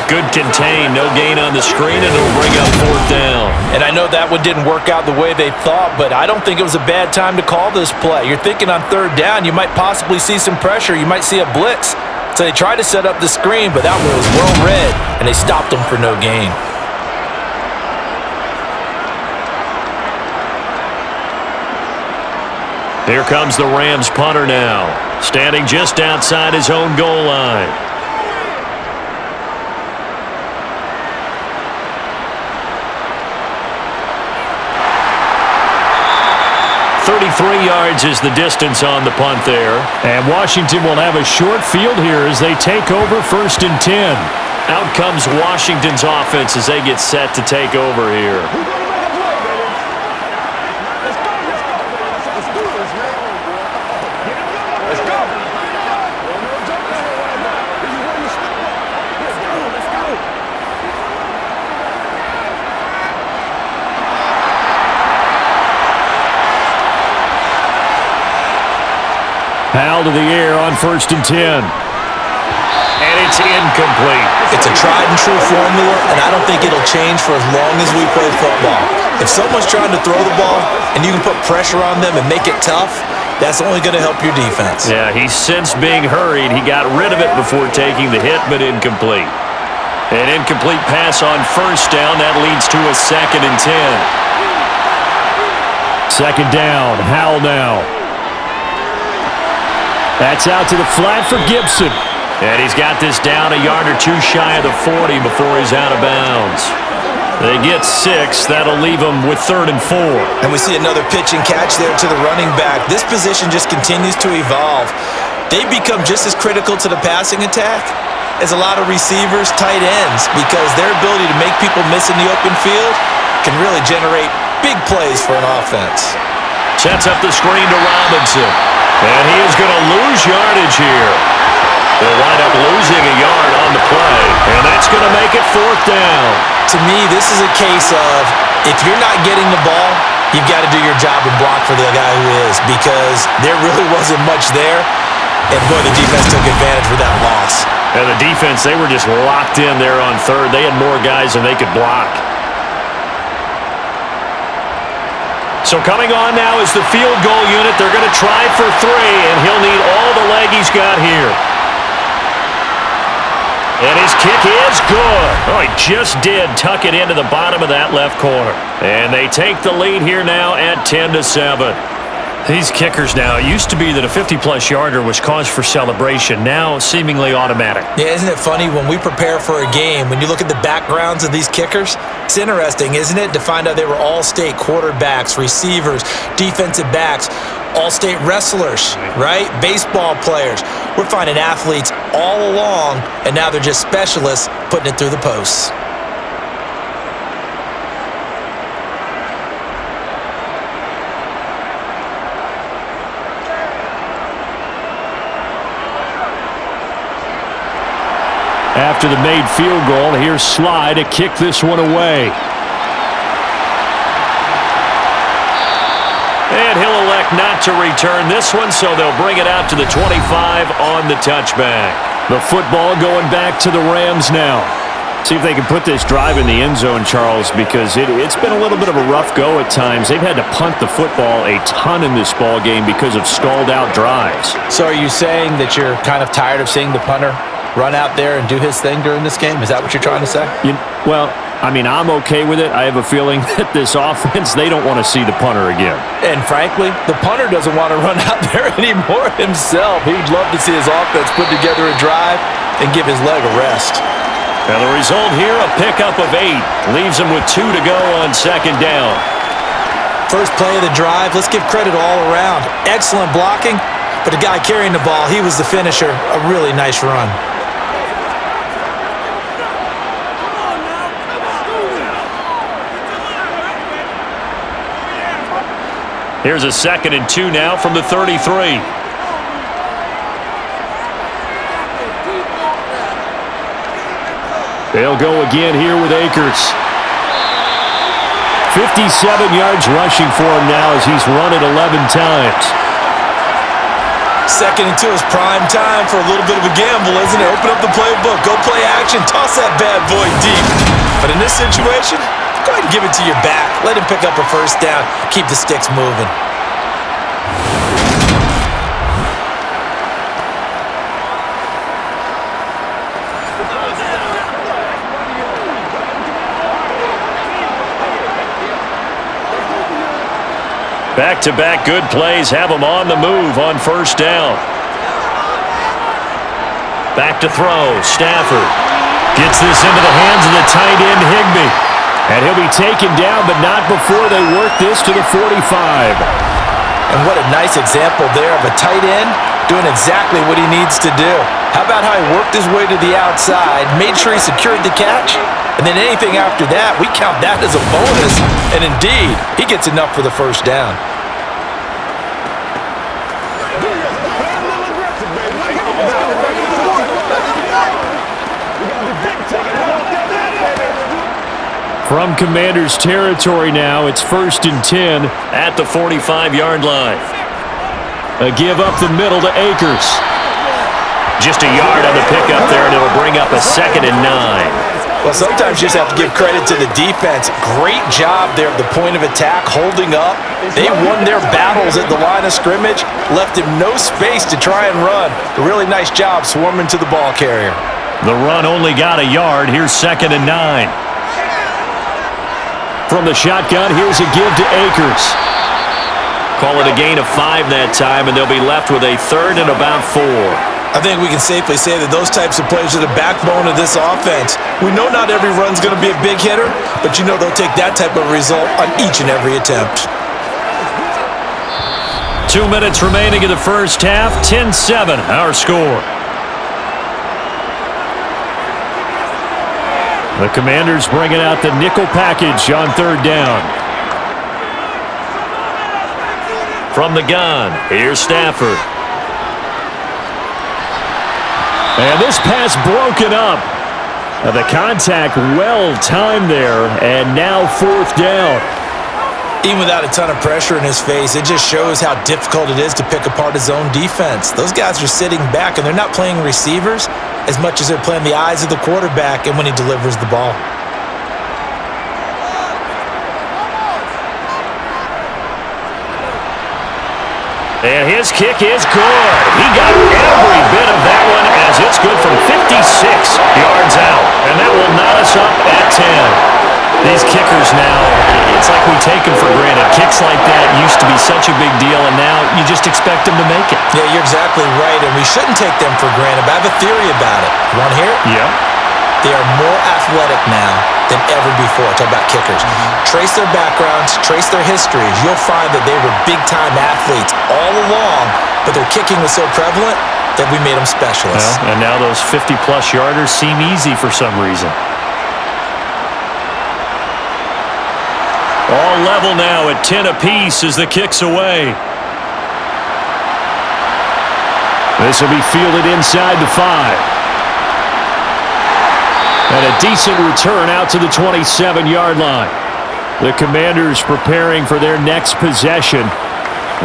Good contain, no gain on the screen, and it'll bring up 4th down. And I know that one didn't work out the way they thought, but I don't think it was a bad time to call this play. You're thinking on 3rd down, you might possibly see some pressure. You might see a blitz. So they tried to set up the screen, but that one was well read, and they stopped them for no gain. Here comes the Rams punter now, standing just outside his own goal line. 33 yards is the distance on the punt there. And Washington will have a short field here as they take over 1st and 10. Out comes Washington's offense as they get set to take over here. Foul to the air on 1st and 10. And it's incomplete. It's a tried and true formula, and I don't think it'll change for as long as we play football. If someone's trying to throw the ball and you can put pressure on them and make it tough, that's only going to help your defense. Yeah, he sensed being hurried. He got rid of it before taking the hit, but incomplete. An incomplete pass on 1st down. That leads to a 2nd and 10. 2nd down. Howell now. That's out to the flat for Gibson. And he's got this down a yard or 2 shy of the 40 before he's out of bounds. They get 6. That'll leave them with 3rd and 4. And we see another pitch and catch there to the running back. This position just continues to evolve. They become just as critical to the passing attack as a lot of receivers, tight ends, because their ability to make people miss in the open field can really generate big plays for an offense. Sets up the screen to Robinson. And he is going to lose yardage here. They'll wind up losing a yard on the play, and that's going to make it 4th down. To me, this is a case of if you're not getting the ball, you've got to do your job and block for the guy who is, because there really wasn't much there, and boy, the defense took advantage with that loss. And the defense, they were just locked in there on 3rd. They had more guys than they could block. So coming on now is the field goal unit. They're going to try for 3, and he'll need all the leg he's got here. And his kick is good. Oh, he just did tuck it into the bottom of that left corner. And they take the lead here now at 10-7. These kickers now, it used to be that a 50-plus yarder was cause for celebration. Now seemingly automatic. Yeah, isn't it funny when we prepare for a game, when you look at the backgrounds of these kickers, it's interesting, isn't it, to find out they were all-state quarterbacks, receivers, defensive backs, all-state wrestlers, right? Baseball players. We're finding athletes all along, and now they're just specialists putting it through the posts. After the made field goal, here's Sly to kick this one away. And he'll elect not to return this one, so they'll bring it out to the 25 on the touchback. The football going back to the Rams now. See if they can put this drive in the end zone, Charles, because it's been a little bit of a rough go at times. They've had to punt the football a ton in this ball game because of stalled-out drives. So are you saying that you're kind of tired of seeing the punter run out there and do his thing during this game? Is that what you're trying to say? Well, I mean, I'm okay with it. I have a feeling that this offense, they don't want to see the punter again. And frankly, the punter doesn't want to run out there anymore himself. He'd love to see his offense put together a drive and give his leg a rest. Now the result here, a pickup of 8. Leaves him with 2 to go on second down. First play of the drive, let's give credit all around. Excellent blocking, but the guy carrying the ball, he was the finisher. A really nice run. Here's a 2nd and 2 now from the 33. They'll go again here with Akers. 57 yards rushing for him now as he's run it 11 times. 2nd and 2 is prime time for a little bit of a gamble, isn't it? Open up the playbook, go play action, toss that bad boy deep. But in this situation, go ahead and give it to your back. Let him pick up a first down, keep the sticks moving. Back-to-back good plays have him on the move on first down. Back to throw. Stafford gets this into the hands of the tight end Higbee. And he'll be taken down, but not before they work this to the 45. And what a nice example there of a tight end doing exactly what he needs to do. How about how he worked his way to the outside, made sure he secured the catch, and then anything after that, we count that as a bonus. And indeed, he gets enough for the first down. From Commanders territory now, it's 1st and 10 at the 45-yard line. A give up the middle to Akers. Just a yard on the pickup there, and it'll bring up a 2nd and 9. Well, sometimes you just have to give credit to the defense. Great job there at the point of attack, holding up. They won their battles at the line of scrimmage, left him no space to try and run. A really nice job swarming to the ball carrier. The run only got a yard. Here's 2nd and 9. From the shotgun, here's a give to Akers. Call it a gain of 5 that time, and they'll be left with a 3rd and about 4. I think we can safely say that those types of plays are the backbone of this offense. We know not every run's going to be a big hitter, but you know they'll take that type of result on each and every attempt. 2 minutes remaining in the first half, 10-7, our score. The Commanders bringing out the nickel package on 3rd down. From the gun, here's Stafford. And this pass broken up. The contact well timed there, and now 4th down. Even without a ton of pressure in his face, it just shows how difficult it is to pick apart his own defense. Those guys are sitting back, and they're not playing receivers as much as they're playing the eyes of the quarterback and when he delivers the ball. And his kick is good. He got every bit of that one as it's good from 56 yards out. And that will knot us up at 10. These kickers now, it's like we take them for granted. Kicks like that used to be such a big deal, and now you just expect them to make it. Yeah, you're exactly right, and we shouldn't take them for granted, but I have a theory about it. You want to hear it? Yeah. They are more athletic now than ever before. Talk about kickers. Trace their backgrounds, trace their histories. You'll find that they were big-time athletes all along, but their kicking was so prevalent that we made them specialists. Well, and now those 50-plus yarders seem easy for some reason. All level now at 10 apiece as the kick's away. This will be fielded inside the 5. And a decent return out to the 27-yard line. The Commanders preparing for their next possession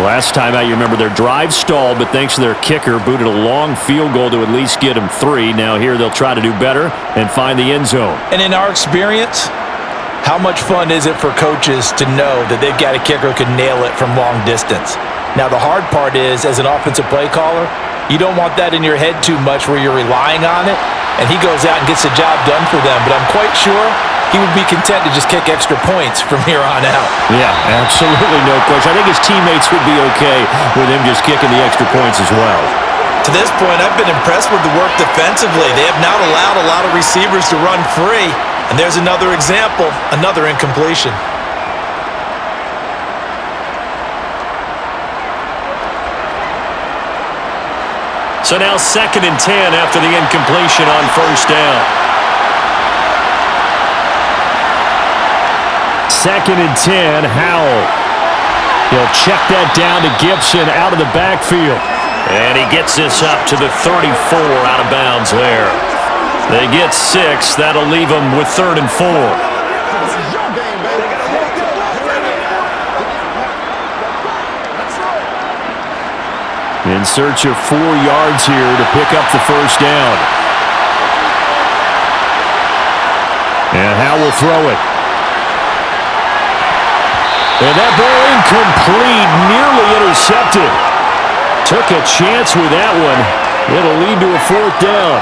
Last time out, you remember their drive stalled, but thanks to their kicker, booted a long field goal to at least get them 3. Now here they'll try to do better and find the end zone. And in our experience, how much fun is it for coaches to know that they've got a kicker who can nail it from long distance? Now the hard part is, as an offensive play caller, you don't want that in your head too much where you're relying on it, and he goes out and gets the job done for them. But I'm quite sure he would be content to just kick extra points from here on out. Yeah, absolutely no question. I think his teammates would be okay with him just kicking the extra points as well. To this point, I've been impressed with the work defensively. They have not allowed a lot of receivers to run free. And there's another example, another incompletion. So now 2nd and 10 after the incompletion on first down. 2nd and 10, Howell. He'll check that down to Gibson out of the backfield. And he gets this up to the 34 out of bounds there. They get 6. That'll leave them with 3rd and 4. In search of 4 yards here to pick up the first down. And Howell will throw it. And that ball incomplete, nearly intercepted. Took a chance with that one. It'll lead to a 4th down.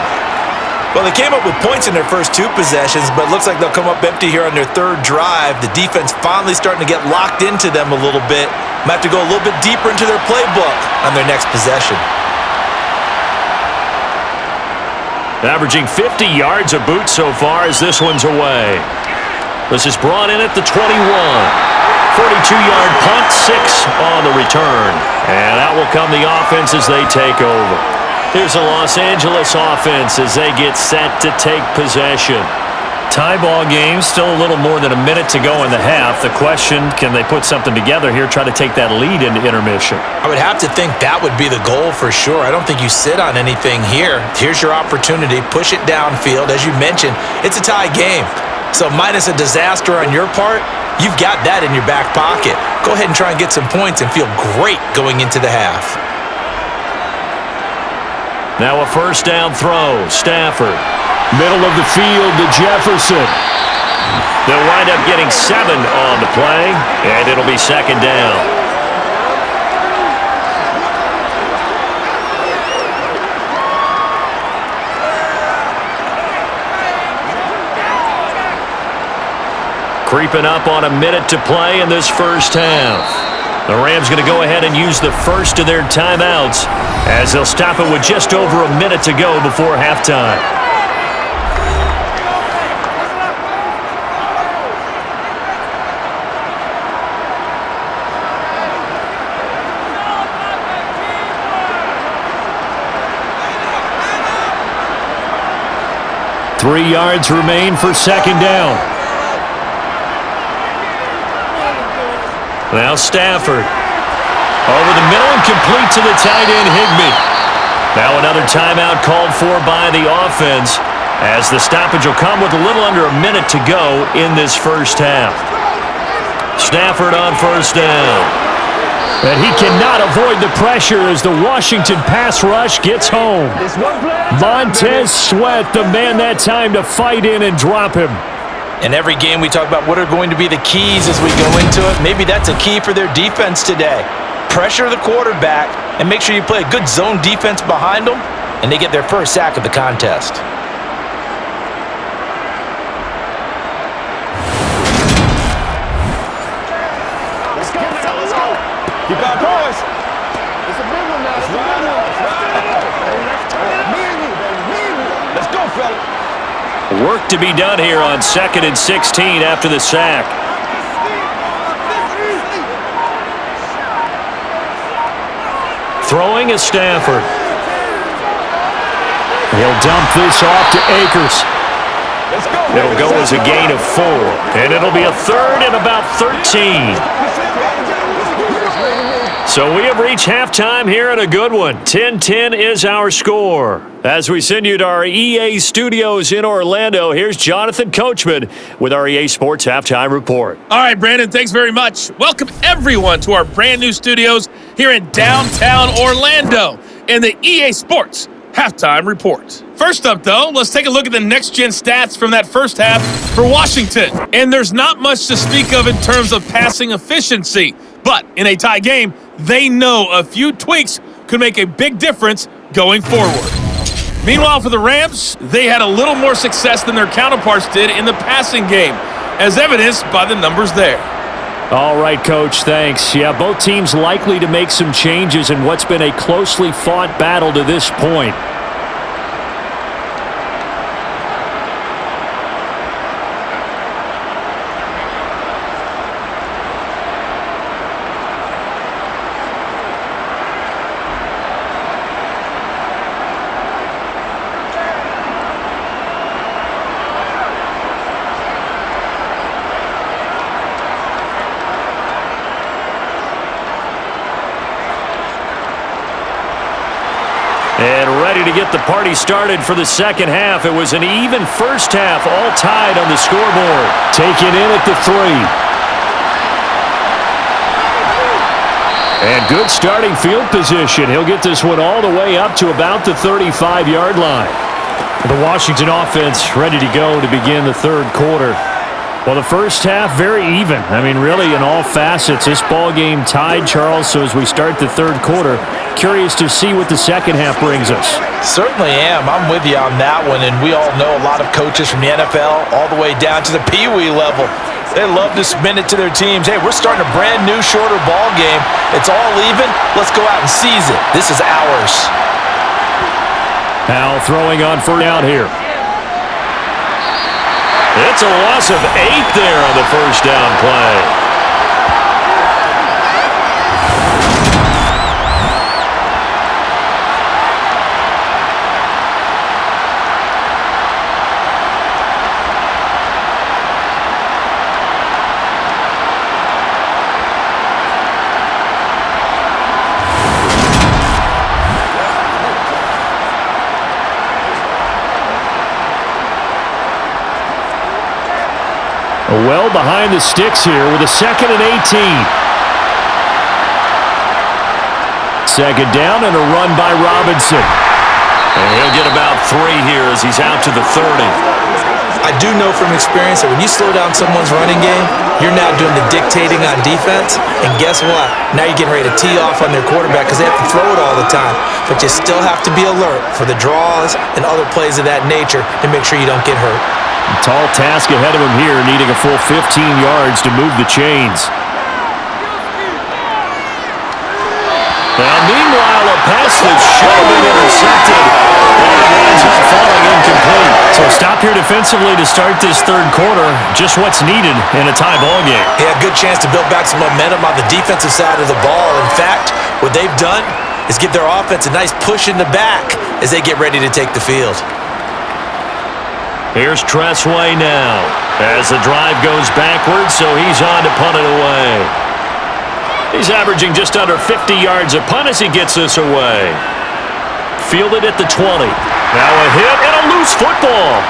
Well, they came up with points in their first 2 possessions, but it looks like they'll come up empty here on their 3rd drive. The defense finally starting to get locked into them a little bit. Might have to go a little bit deeper into their playbook on their next possession. Averaging 50 yards a boot so far as this one's away. This is brought in at the 21. 42-yard punt, 6 on the return. And out will come the offense as they take over. Here's the Los Angeles offense as they get set to take possession. Tie ball game, still a little more than a minute to go in the half. The question, can they put something together here, try to take that lead into intermission? I would have to think that would be the goal for sure. I don't think you sit on anything here. Here's your opportunity. Push it downfield. As you mentioned, it's a tie game. So minus a disaster on your part, you've got that in your back pocket. Go ahead and try and get some points and feel great going into the half. Now a first down throw. Stafford. Middle of the field to Jefferson. They'll wind up getting 7 on the play, and it'll be 2nd down. Creeping up on a minute to play in this first half. The Rams going to go ahead and use the first of their timeouts as they'll stop it with just over a minute to go before halftime. Three yards remain for 2nd down. Now Stafford. Over the middle and complete to the tight end, Higbee. Now another timeout called for by the offense as the stoppage will come with a little under a minute to go in this first half. Stafford on first down. And he cannot avoid the pressure as the Washington pass rush gets home. Montez Sweat, the man that time to fight in and drop him. In every game, we talk about what are going to be the keys as we go into it. Maybe that's a key for their defense today. Pressure the quarterback and make sure you play a good zone defense behind them, and they get their first sack of the contest. Let's go, let's go. Keep our boys. It's a big one now. It's right. Let's go, fella. Work to be done here on 2nd and 16 after the sack. Throwing is Stafford. He'll dump this off to Akers. It'll go as a gain of 4, and it'll be a 3rd and about 13. So we have reached halftime here in a good one. 10-10 is our score. As we send you to our EA studios in Orlando, here's Jonathan Coachman with our EA Sports Halftime Report. All right, Brandon, thanks very much. Welcome, everyone, to our brand new studios here in downtown Orlando in the EA Sports Halftime Report. First up, though, let's take a look at the next-gen stats from that first half for Washington. And there's not much to speak of in terms of passing efficiency, but in a tie game, they know a few tweaks could make a big difference going forward. Meanwhile, for the Rams, they had a little more success than their counterparts did in the passing game, as evidenced by the numbers there. All right, Coach, thanks. Yeah, both teams likely to make some changes in what's been a closely fought battle to this point. And ready to get the party started for the second half. It was an even first half, all tied on the scoreboard. Taken in at the 3. And good starting field position. He'll get this one all the way up to about the 35-yard line. The Washington offense ready to go to begin the third quarter. Well, the first half, very even. I mean, really, in all facets, this ball game tied, Charles. So as we start the third quarter, curious to see what the second half brings us. Certainly am. I'm with you on that one. And we all know a lot of coaches from the NFL all the way down to the Pee-wee level. They love to spin it to their teams. Hey, we're starting a brand new, shorter ball game. It's all even. Let's go out and seize it. This is ours. Now throwing on for down here. It's a loss of 8 there on the first down play. Well behind the sticks here with a 2nd and 18. Second down and a run by Robinson. And he'll get about 3 here as he's out to the 30. I do know from experience that when you slow down someone's running game, you're now doing the dictating on defense. And guess what? Now you're getting ready to tee off on their quarterback because they have to throw it all the time. But you still have to be alert for the draws and other plays of that nature to make sure you don't get hurt. A tall task ahead of him here, needing a full 15 yards to move the chains. Now, meanwhile, a pass that should have been intercepted, and it winds up falling incomplete. So stop here defensively to start this third quarter. Just what's needed in a tie ball game. Yeah, good chance to build back some momentum on the defensive side of the ball. In fact, what they've done is give their offense a nice push in the back as they get ready to take the field. Here's Tressway now as the drive goes backwards, so he's on to punt it away. He's averaging just under 50 yards a punt as he gets this away. Fielded at the 20. Now a hit and a loose football.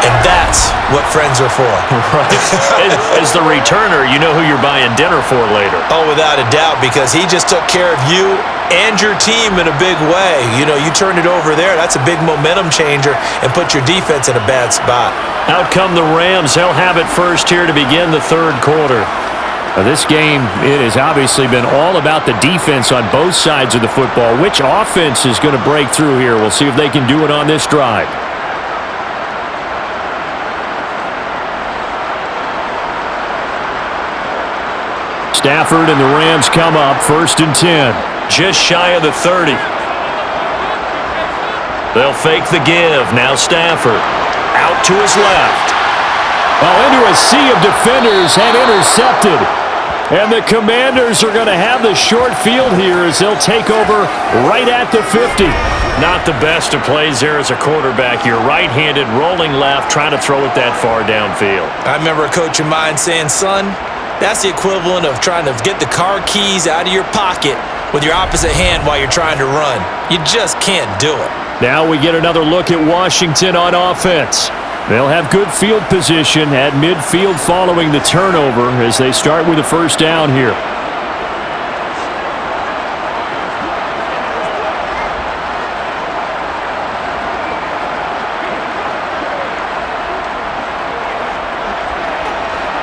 And that's what friends are for. Right. As the returner, you know who you're buying dinner for later. Oh, without a doubt, because he just took care of you and your team in a big way. You know, you turned it over there. That's a big momentum changer and put your defense in a bad spot. Out come the Rams. They'll have it first here to begin the third quarter. Now, this game, it has obviously been all about the defense on both sides of the football. Which offense is going to break through here? We'll see if they can do it on this drive. Stafford and the Rams come up 1st and 10. Just shy of the 30. They'll fake the give. Now Stafford out to his left. Well, into a sea of defenders and intercepted. And the Commanders are going to have the short field here as they'll take over right at the 50. Not the best of plays there as a quarterback. You're right-handed, rolling left, trying to throw it that far downfield. I remember a coach of mine saying, son, that's the equivalent of trying to get the car keys out of your pocket with your opposite hand while you're trying to run. You just can't do it. Now we get another look at Washington on offense. They'll have good field position at midfield following the turnover as they start with a first down here.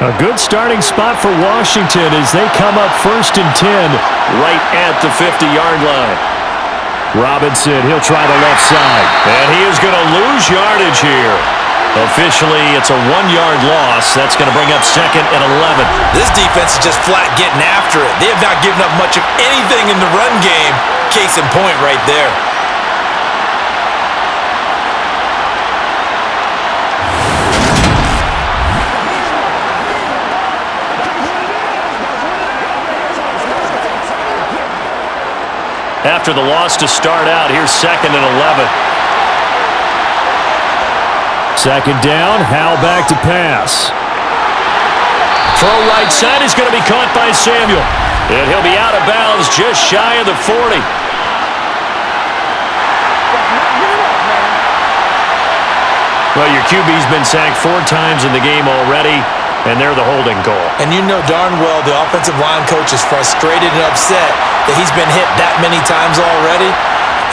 A good starting spot for Washington as they come up 1st and 10 Right at the 50-yard line. Robinson, he'll try the left side. And he is going to lose yardage here. Officially, it's a 1-yard loss. That's going to bring up 2nd and 11. This defense is just flat getting after it. They have not given up much of anything in the run game. Case in point right there. After the loss to start out, here's 2nd and 11. 2nd down, Howell back to pass. Throw right side is going to be caught by Samuel. And he'll be out of bounds just shy of the 40. Well, your QB's been sacked 4 times in the game already, and they're the holding goal. And you know darn well the offensive line coach is frustrated and upset that he's been hit that many times already.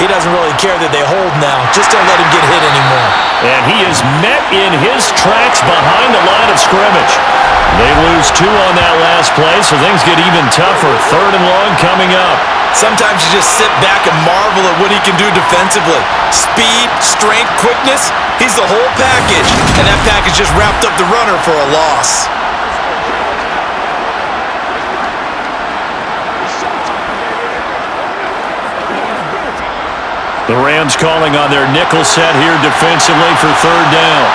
He doesn't really care that they hold now. Just don't let him get hit anymore. And he is met in his tracks behind the line of scrimmage. They lose 2 on that last play, so things get even tougher. 3rd and long coming up. Sometimes you just sit back and marvel at what he can do defensively. Speed, strength, quickness, he's the whole package. And that package just wrapped up the runner for a loss. The Rams calling on their nickel set here defensively for 3rd down.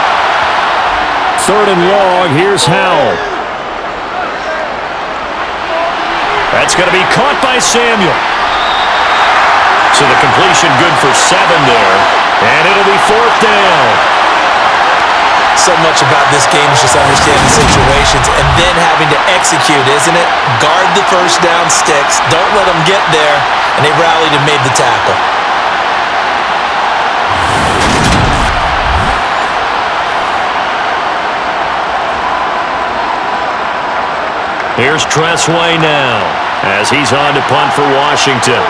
3rd and long, here's Howell. That's going to be caught by Samuel. So the completion good for 7 there. And it'll be 4th down. So much about this game is just understanding situations and then having to execute, isn't it? Guard the first down sticks. Don't let them get there. And they rallied and made the tackle. Here's Tressway now as he's on to punt for Washington.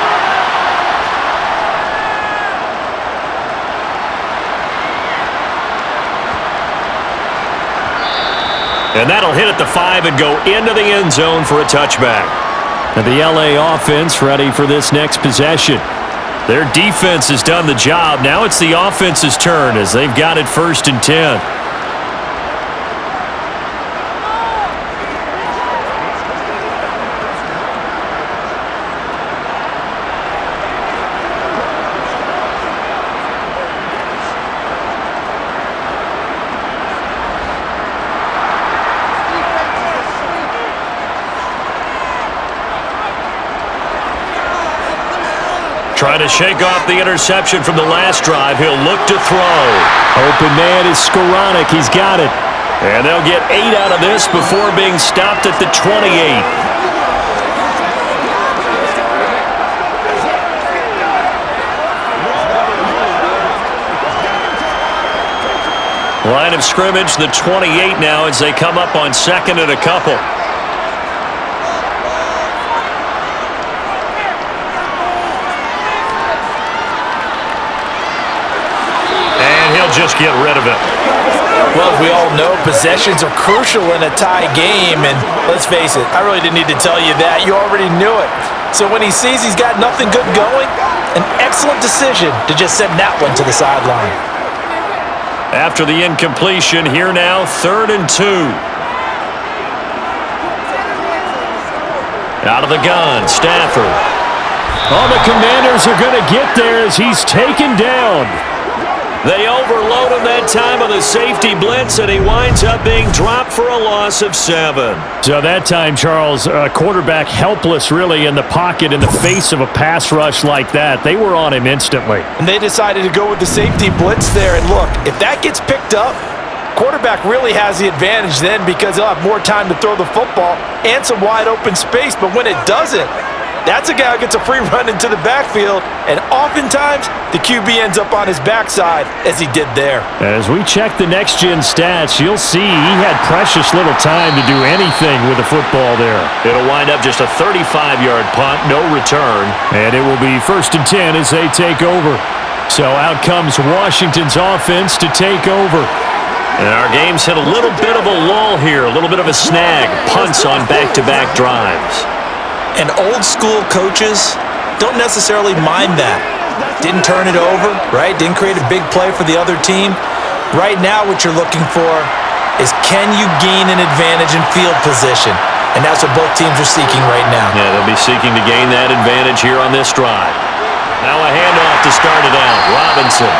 And that'll hit at the 5 and go into the end zone for a touchback. And the LA offense ready for this next possession. Their defense has done the job. Now it's the offense's turn as they've got it 1st and 10. Trying to shake off the interception from the last drive. He'll look to throw. Open man is Skoranek. He's got it. And they'll get 8 out of this before being stopped at the 28. Line of scrimmage, the 28 now as they come up on 2nd and a couple. Just get rid of it. Well, as we all know, possessions are crucial in a tie game, and let's face it, I really didn't need to tell you that. You already knew it. So when he sees he's got nothing good going, an excellent decision to just send that one to the sideline. After the incompletion, here now, 3rd and 2. Out of the gun, Stafford. Oh, the Commanders are going to get there as he's taken down. They overload him that time on the safety blitz, and he winds up being dropped for a loss of 7. So that time, Charles, quarterback helpless really in the pocket in the face of a pass rush like that. They were on him instantly. And they decided to go with the safety blitz there. And look, if that gets picked up, quarterback really has the advantage then because he'll have more time to throw the football and some wide open space. But when it doesn't, That's a guy who gets a free run into the backfield, and oftentimes the QB ends up on his backside as he did there. As we check the next-gen stats, you'll see he had precious little time to do anything with the football there. It'll wind up just a 35-yard punt, no return. And it will be 1st and 10 as they take over. So out comes Washington's offense to take over. And our game's hit a little bit of a lull here, a little bit of a snag. Punts on back-to-back drives. And old-school coaches don't necessarily mind that. Didn't turn it over, right? Didn't create a big play for the other team. Right now what you're looking for is, can you gain an advantage in field position? And that's what both teams are seeking right now. Yeah, they'll be seeking to gain that advantage here on this drive. Now a handoff to start it out. Robinson.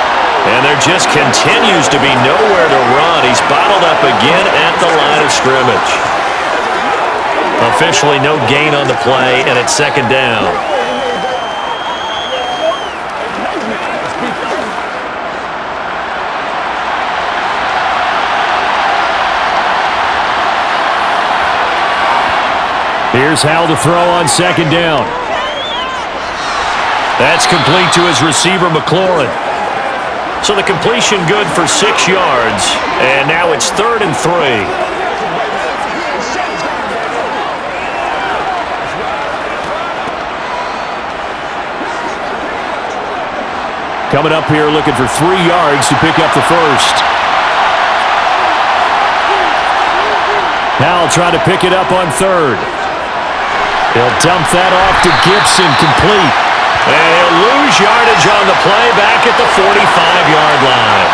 And there just continues to be nowhere to run. He's bottled up again at the line of scrimmage. Officially no gain on the play, and it's 2nd down. Here's Hal to throw on 2nd down. That's complete to his receiver, McLaurin. So the completion good for 6 yards, and now it's 3rd and 3. Coming up here looking for 3 yards to pick up the first. Hal trying to pick it up on 3rd. He'll dump that off to Gibson, complete. And he'll lose yardage on the play back at the 45-yard line.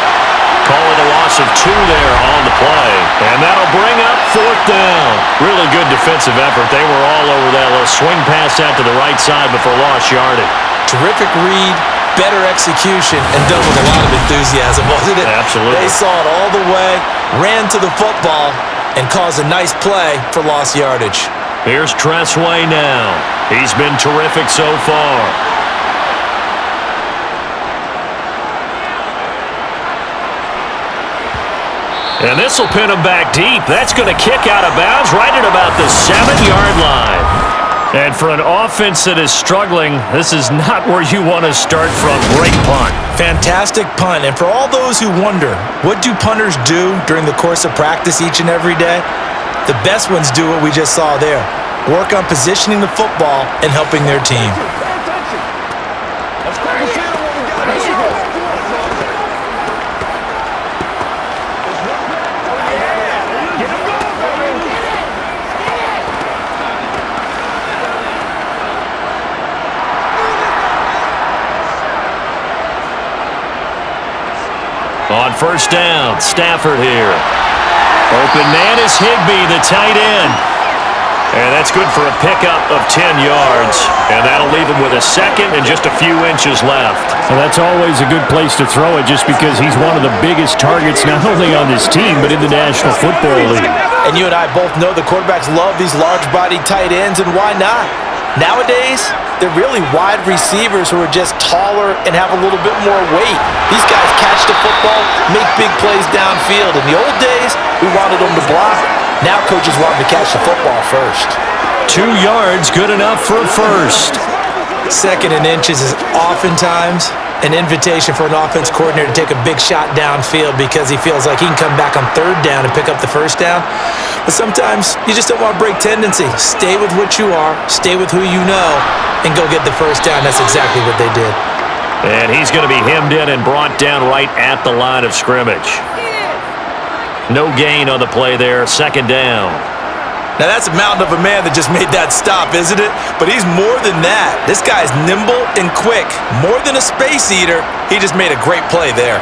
Call it a loss of 2 there on the play. And that'll bring up 4th down. Really good defensive effort. They were all over that little swing pass out to the right side before lost yardage. Terrific read, better execution, and done with a lot of enthusiasm, wasn't it? Absolutely. They saw it all the way, ran to the football, and caused a nice play for lost yardage. Here's Tressway now. He's been terrific so far. And this will pin him back deep. That's going to kick out of bounds right at about the 7-yard line. And for an offense that is struggling, this is not where you want to start from. Great punt. Fantastic punt. And for all those who wonder, what do punters do during the course of practice each and every day? The best ones do what we just saw there. Work on positioning the football and helping their team. On 1st down, Stafford here. Open man is Higbee, the tight end. And that's good for a pickup of 10 yards. And that'll leave him with a 2nd and just a few inches left. Well, that's always a good place to throw it just because he's one of the biggest targets not only on this team but in the National Football League. And you and I both know the quarterbacks love these large-bodied tight ends, and why not? Nowadays, they're really wide receivers who are just taller and have a little bit more weight. These guys catch the football, make big plays downfield. In the old days, we wanted them to block. Now coaches want them to catch the football first. 2 yards, good enough for a first. 2nd and inches is oftentimes an invitation for an offense coordinator to take a big shot downfield because he feels like he can come back on 3rd down and pick up the 1st down. But sometimes you just don't want to break tendency. Stay with what you are, stay with who you know, and go get the 1st down. That's exactly what they did. And he's going to be hemmed in and brought down right at the line of scrimmage. No gain on the play there, 2nd down. Now that's a mountain of a man that just made that stop, isn't it? But he's more than that. This guy's nimble and quick. More than a space eater, he just made a great play there.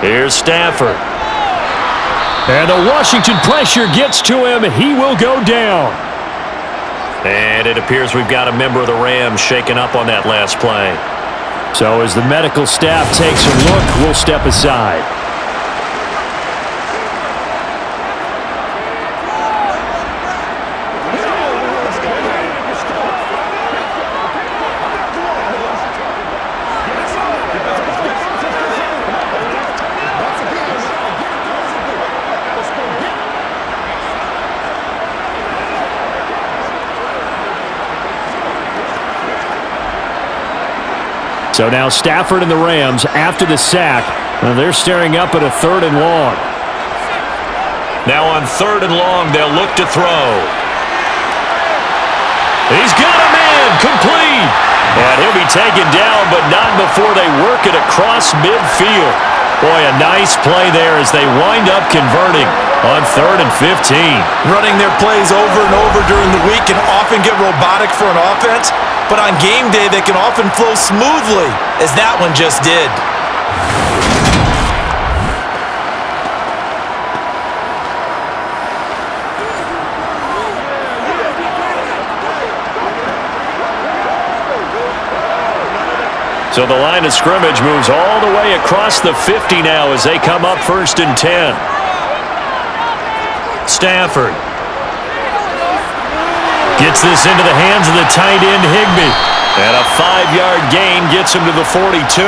Here's Stafford. And the Washington pressure gets to him. He will go down. And it appears we've got a member of the Rams shaken up on that last play. So as the medical staff takes a look, we'll step aside. So now Stafford and the Rams, after the sack, they're staring up at a 3rd and long. Now on 3rd and long, they'll look to throw. He's got him in, complete. And he'll be taken down, but not before they work it across midfield. Boy, a nice play there as they wind up converting on 3rd and 15. Running their plays over and over during the week can often get robotic for an offense, but on game day they can often flow smoothly, as that one just did. So the line of scrimmage moves all the way across the 50 now as they come up 1st and 10. Stafford gets this into the hands of the tight end Higbee. And a 5-yard gain gets him to the 42.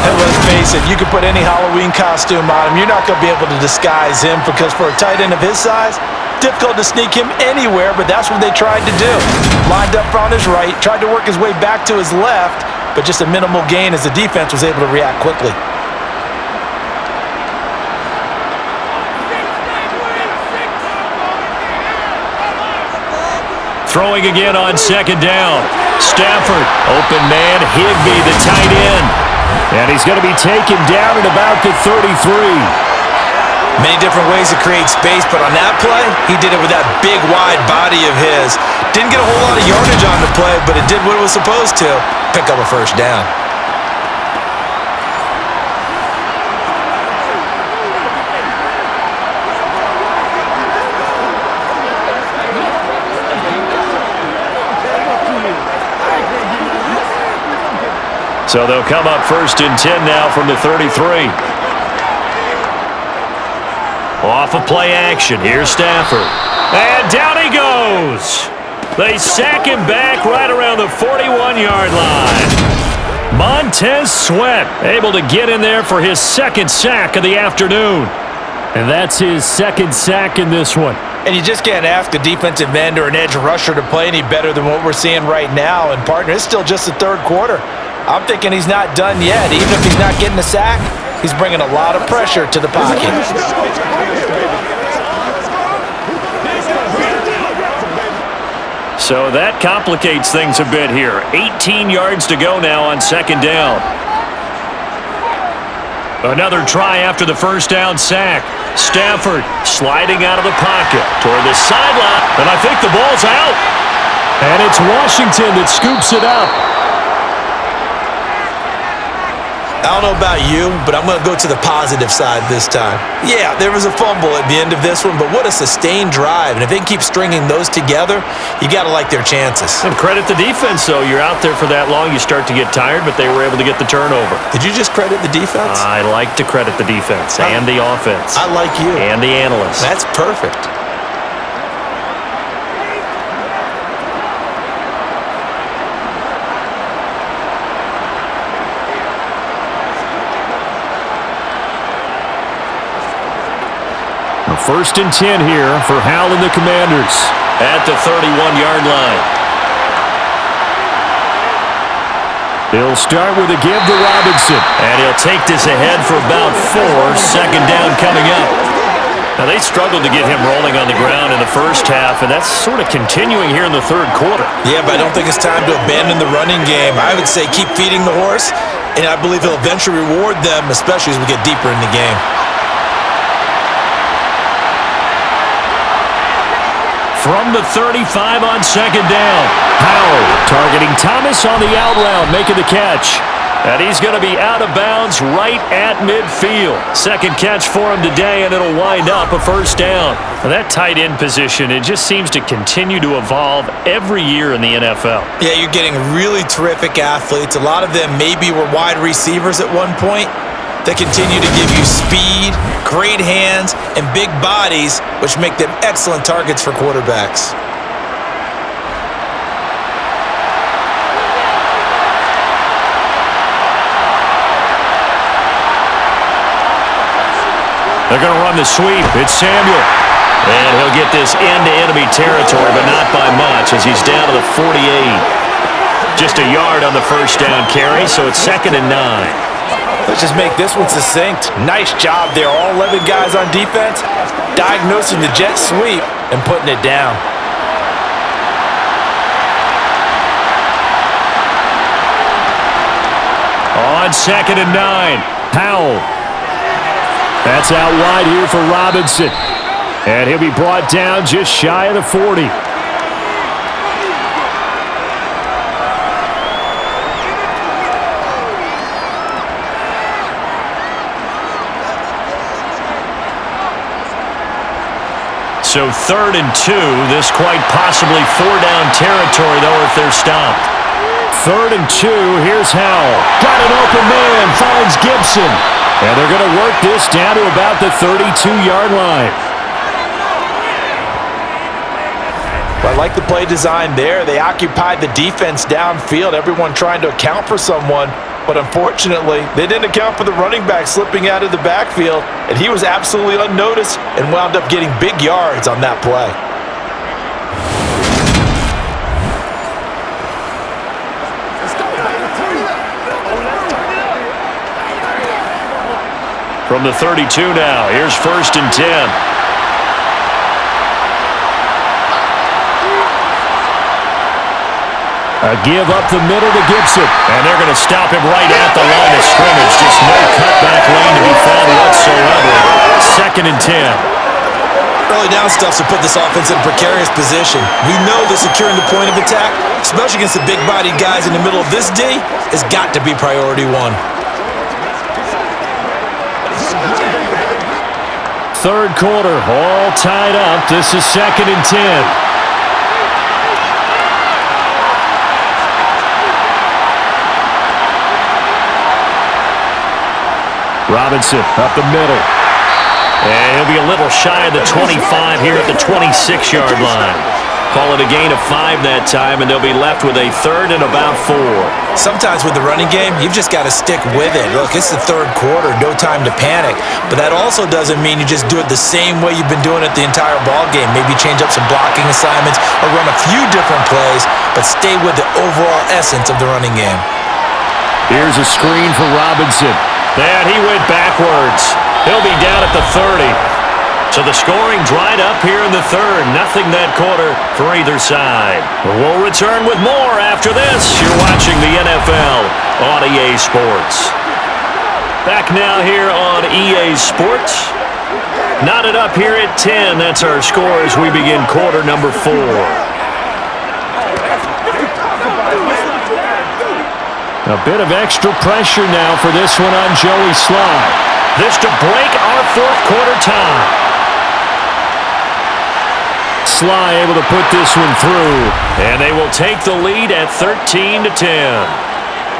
And let's face it, you can put any Halloween costume on him. You're not going to be able to disguise him because for a tight end of his size, difficult to sneak him anywhere, but that's what they tried to do. Lined up on his right, tried to work his way back to his left, but just a minimal gain as the defense was able to react quickly. Throwing again on 2nd down. Stafford, open man, Higbee, the tight end. And he's going to be taken down at about the 33. Many different ways to create space, but on that play, he did it with that big, wide body of his. Didn't get a whole lot of yardage on the play, but it did what it was supposed to. Pick up a 1st down. So they'll come up 1st and 10 now from the 33. Off of play action, here's Stafford. And down he goes. They sack him back right around the 41-yard line. Montez Sweat able to get in there for his 2nd sack of the afternoon. And that's his 2nd sack in this one. And you just can't ask a defensive end or an edge rusher to play any better than what we're seeing right now. And, partner, it's still just the 3rd quarter. I'm thinking he's not done yet. Even if he's not getting a sack, he's bringing a lot of pressure to the pocket. So that complicates things a bit here. 18 yards to go now on 2nd down. Another try after the 1st down sack. Stafford sliding out of the pocket toward the sideline, and I think the ball's out. And it's Washington that scoops it up. I don't know about you, but I'm going to go to the positive side this time. Yeah, there was a fumble at the end of this one, but what a sustained drive. And if they can keep stringing those together, you got to like their chances. And credit the defense, though. You're out there for that long, you start to get tired, but they were able to get the turnover. Did you just credit the defense? I like to credit the defense and the offense. I like you. And the analysts. That's perfect. First and 10 here for Hal and the Commanders. At the 31-yard line. He'll start with a give to Robinson. And he'll take this ahead for about 4. 2nd down coming up. Now, they struggled to get him rolling on the ground in the 1st half, and that's sort of continuing here in the 3rd quarter. Yeah, but I don't think it's time to abandon the running game. I would say keep feeding the horse, and I believe he'll eventually reward them, especially as we get deeper in the game. From the 35 on 2nd down. Howell targeting Thomas on the out route, making the catch. And he's going to be out of bounds right at midfield. 2nd catch for him today, and it'll wind up a 1st down. And that tight end position, it just seems to continue to evolve every year in the NFL. Yeah, you're getting really terrific athletes. A lot of them maybe were wide receivers at one point. They continue to give you speed, great hands, and big bodies, which make them excellent targets for quarterbacks. They're going to run the sweep. It's Samuel. And he'll get this into enemy territory, but not by much as he's down to the 48. Just a yard on the first down carry, so it's 2nd and 9. Let's just make this one succinct. Nice job there. All 11 guys on defense diagnosing the jet sweep and putting it down. On 2nd and 9, Powell. That's out wide here for Robinson. And he'll be brought down just shy of the 40. So 3rd and 2, this quite possibly 4-down territory, though, if they're stopped. 3rd and 2, here's Howell. Got an open man, finds Gibson. And they're going to work this down to about the 32-yard line. Well, I like the play design there. They occupied the defense downfield, everyone trying to account for someone. But unfortunately, they didn't account for the running back slipping out of the backfield, and he was absolutely unnoticed and wound up getting big yards on that play. From the 32 now, here's 1st and 10. A give up the middle to Gibson. And they're going to stop him right at the line of scrimmage. Just no cutback lane to be found whatsoever. 2nd and 10. Early down stuff to put this offense in a precarious position. We know that securing the point of attack, especially against the big-bodied guys in the middle of this D, has got to be priority one. 3rd quarter, all tied up. This is 2nd and 10. Robinson up the middle. And he'll be a little shy of the 25 here at the 26-yard line. Call it a gain of 5 that time, and they'll be left with a 3rd and about 4. Sometimes with the running game, you've just got to stick with it. Look, it's the 3rd quarter, no time to panic. But that also doesn't mean you just do it the same way you've been doing it the entire ball game. Maybe change up some blocking assignments or run a few different plays, but stay with the overall essence of the running game. Here's a screen for Robinson. And he went backwards. He'll be down at the 30. So the scoring dried up here in the 3rd. Nothing that quarter for either side. We'll return with more after this. You're watching the NFL on EA Sports. Back now here on EA Sports. Knotted up here at 10. That's our score as we begin quarter number 4. A bit of extra pressure now for this one on Joey Sly. This to break our 4th quarter tie. Sly able to put this one through. And they will take the lead at 13-10.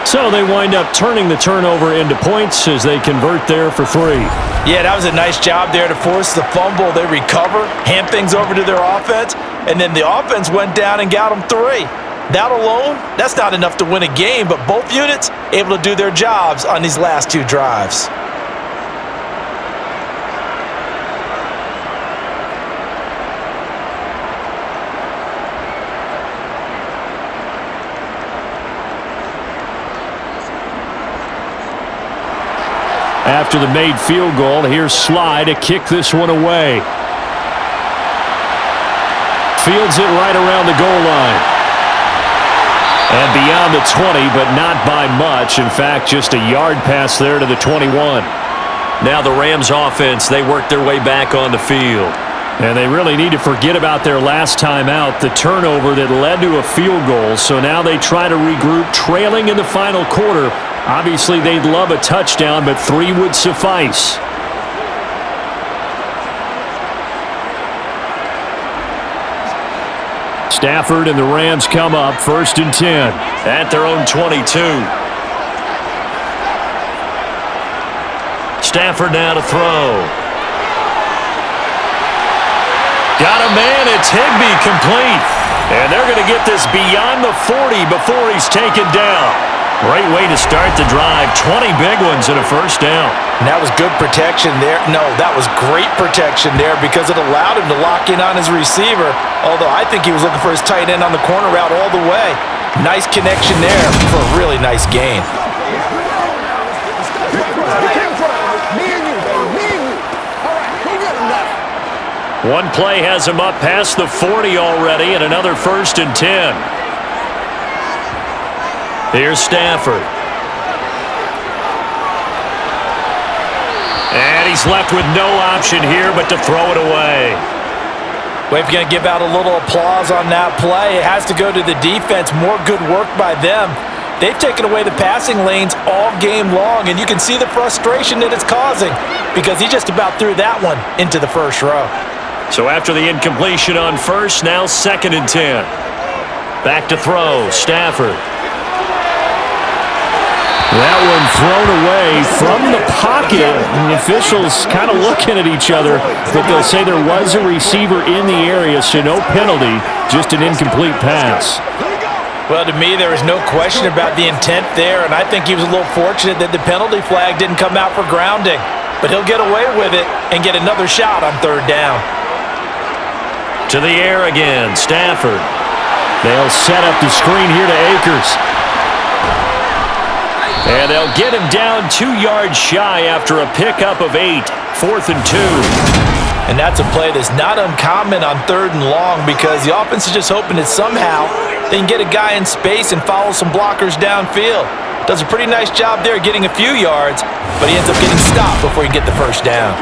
So they wind up turning the turnover into points as they convert there for 3. Yeah, that was a nice job there to force the fumble. They recover, hand things over to their offense, and then the offense went down and got them 3. That alone, that's not enough to win a game, but both units able to do their jobs on these last 2 drives. After the made field goal, here's Sly to kick this one away. Fields it right around the goal line. And beyond the 20, but not by much. In fact, just a yard pass there to the 21. Now the Rams offense, they work their way back on the field. And they really need to forget about their last time out, the turnover that led to a field goal. So now they try to regroup, trailing in the final quarter. Obviously, they'd love a touchdown, but 3 would suffice. Stafford and the Rams come up 1st and 10. At their own 22. Stafford now to throw. Got a man, it's Higbee complete. And they're going to get this beyond the 40 before he's taken down. Great way to start the drive. 20 big ones and a first down. And that was good protection there. No, that was great protection there because it allowed him to lock in on his receiver, although I think he was looking for his tight end on the corner route all the way. Nice connection there for a really nice gain. One play has him up past the 40 already, and another 1st and 10. Here's Stafford. And he's left with no option here but to throw it away. Well, if you're going to give out a little applause on that play, it has to go to the defense. More good work by them. They've taken away the passing lanes all game long, and you can see the frustration that it's causing because he just about threw that one into the first row. So after the incompletion on first, now 2nd and 10. Back to throw, Stafford. That one thrown away from the pocket. And the officials kind of looking at each other, but they'll say there was a receiver in the area, so no penalty, just an incomplete pass. Well, to me, there was no question about the intent there, and I think he was a little fortunate that the penalty flag didn't come out for grounding. But he'll get away with it and get another shot on 3rd down. To the air again, Stafford. They'll set up the screen here to Akers. And they'll get him down 2 yards shy after a pickup of 8. 4th and 2. And that's a play that's not uncommon on 3rd and long because the offense is just hoping that somehow they can get a guy in space and follow some blockers downfield. Does a pretty nice job there getting a few yards, but he ends up getting stopped before he can get the first down.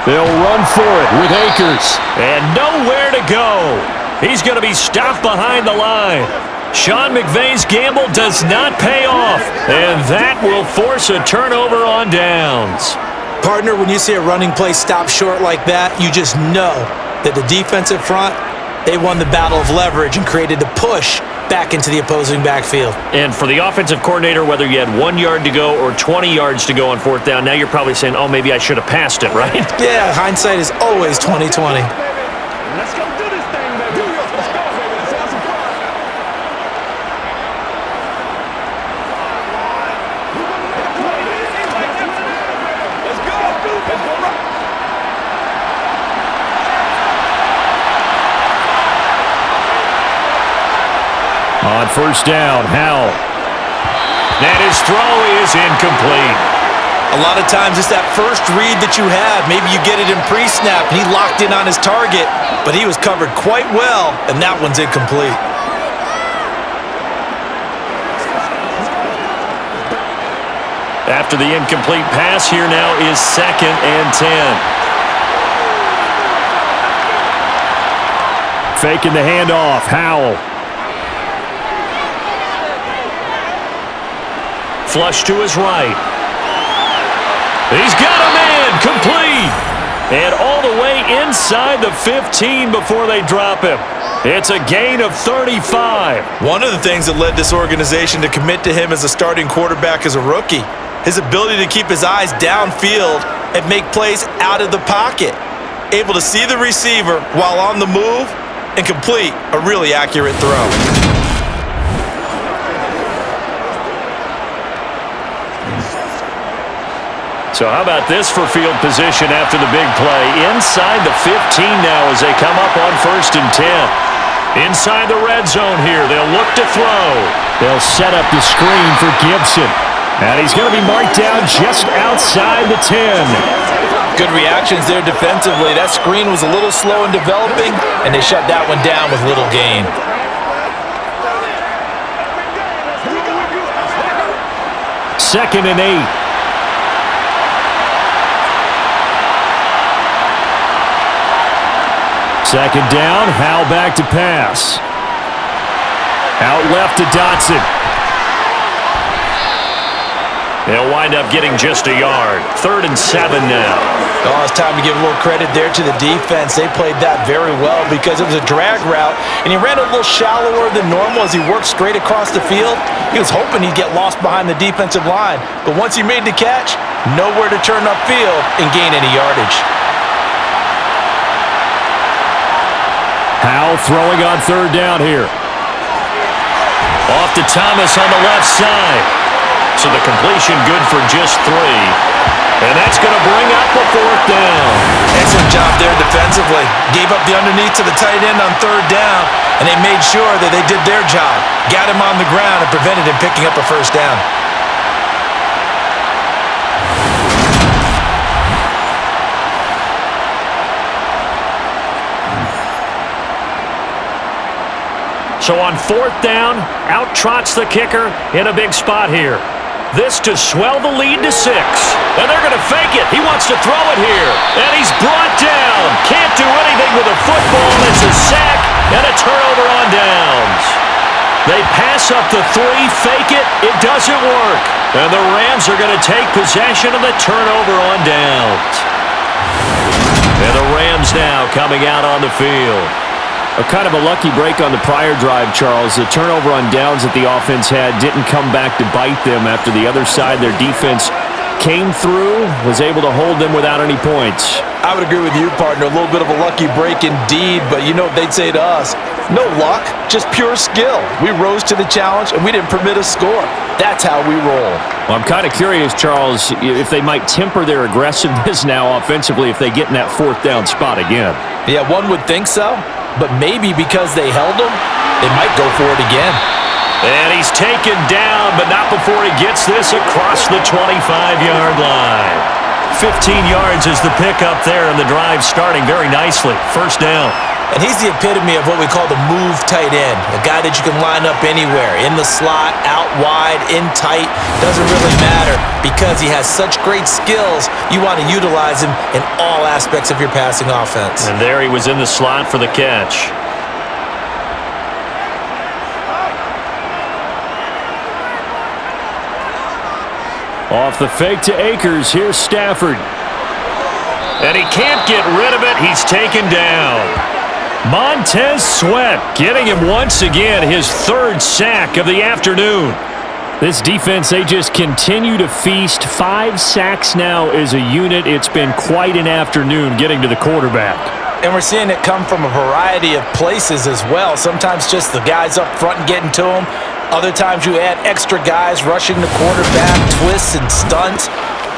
They'll run for it with Akers. And nowhere to go. He's going to be stopped behind the line. Sean McVay's gamble does not pay off, and that will force a turnover on downs. Partner, when you see a running play stop short like that, you just know that the defensive front, they won the battle of leverage and created the push back into the opposing backfield. And for the offensive coordinator, whether you had 1 yard to go or 20 yards to go on 4th down, now you're probably saying, oh, maybe I should have passed it, right? Yeah, hindsight is always 20/20. Let's go do this thing, baby. Let's go, baby. Let's have some fun. Let's go. Let's go. On 1st down, Howell. And his throw is incomplete. A lot of times it's that first read that you have. Maybe you get it in pre-snap, and he locked in on his target, but he was covered quite well, and that one's incomplete. After the incomplete pass, here now is 2nd and 10. Faking the handoff, Howell. Flush to his right. He's got a man, complete. And all the way inside the 15 before they drop him. It's a gain of 35. One of the things that led this organization to commit to him as a starting quarterback as a rookie, his ability to keep his eyes downfield and make plays out of the pocket. Able to see the receiver while on the move and complete a really accurate throw. So how about this for field position after the big play? Inside the 15 now as they come up on 1st and 10. Inside the red zone here, they'll look to throw. They'll set up the screen for Gibson. And he's going to be marked down just outside the 10. Good reactions there defensively. That screen was a little slow in developing, and they shut that one down with little gain. 2nd and 8. Second down, Howell back to pass. Out left to Dotson. They'll wind up getting just a yard. 3rd and 7 now. Oh, it's time to give a little credit there to the defense. They played that very well because it was a drag route, and he ran a little shallower than normal as he worked straight across the field. He was hoping he'd get lost behind the defensive line, but once he made the catch, nowhere to turn upfield and gain any yardage. Howell throwing on 3rd down here. Off to Thomas on the left side. So the completion good for just 3. And that's going to bring up the 4th down. Excellent job there defensively. Gave up the underneath to the tight end on 3rd down, and they made sure that they did their job. Got him on the ground and prevented him picking up a 1st down. So on 4th down, out trots the kicker in a big spot here. This to swell the lead to 6. And they're going to fake it. He wants to throw it here. And he's brought down. Can't do anything with a football. It's a sack and a turnover on downs. They pass up the 3, fake it. It doesn't work. And the Rams are going to take possession of the turnover on downs. And the Rams now coming out on the field. A kind of a lucky break on the prior drive, Charles. The turnover on downs that the offense had didn't come back to bite them after the other side. Their defense came through, was able to hold them without any points. I would agree with you, partner. A little bit of a lucky break indeed, but you know what they'd say to us? No luck, just pure skill. We rose to the challenge, and we didn't permit a score. That's how we roll. Well, I'm kind of curious, Charles, if they might temper their aggressiveness now offensively if they get in that 4th down spot again. Yeah, one would think so. But maybe because they held him, they might go for it again. And he's taken down, but not before he gets this across the 25-yard line. 15 yards is the pickup there, and the drive starting very nicely. 1st down. And he's the epitome of what we call the move tight end, a guy that you can line up anywhere, in the slot, out wide, in tight, doesn't really matter. Because he has such great skills, you want to utilize him in all aspects of your passing offense. And there he was in the slot for the catch. Off the fake to Akers, here's Stafford. And he can't get rid of it. He's taken down. Montez Sweat getting him once again, his 3rd sack of the afternoon. This defense, they just continue to feast. 5 sacks now as a unit. It's been quite an afternoon getting to the quarterback. And we're seeing it come from a variety of places as well. Sometimes just the guys up front and getting to him. Other times you add extra guys rushing the quarterback, twists and stunts.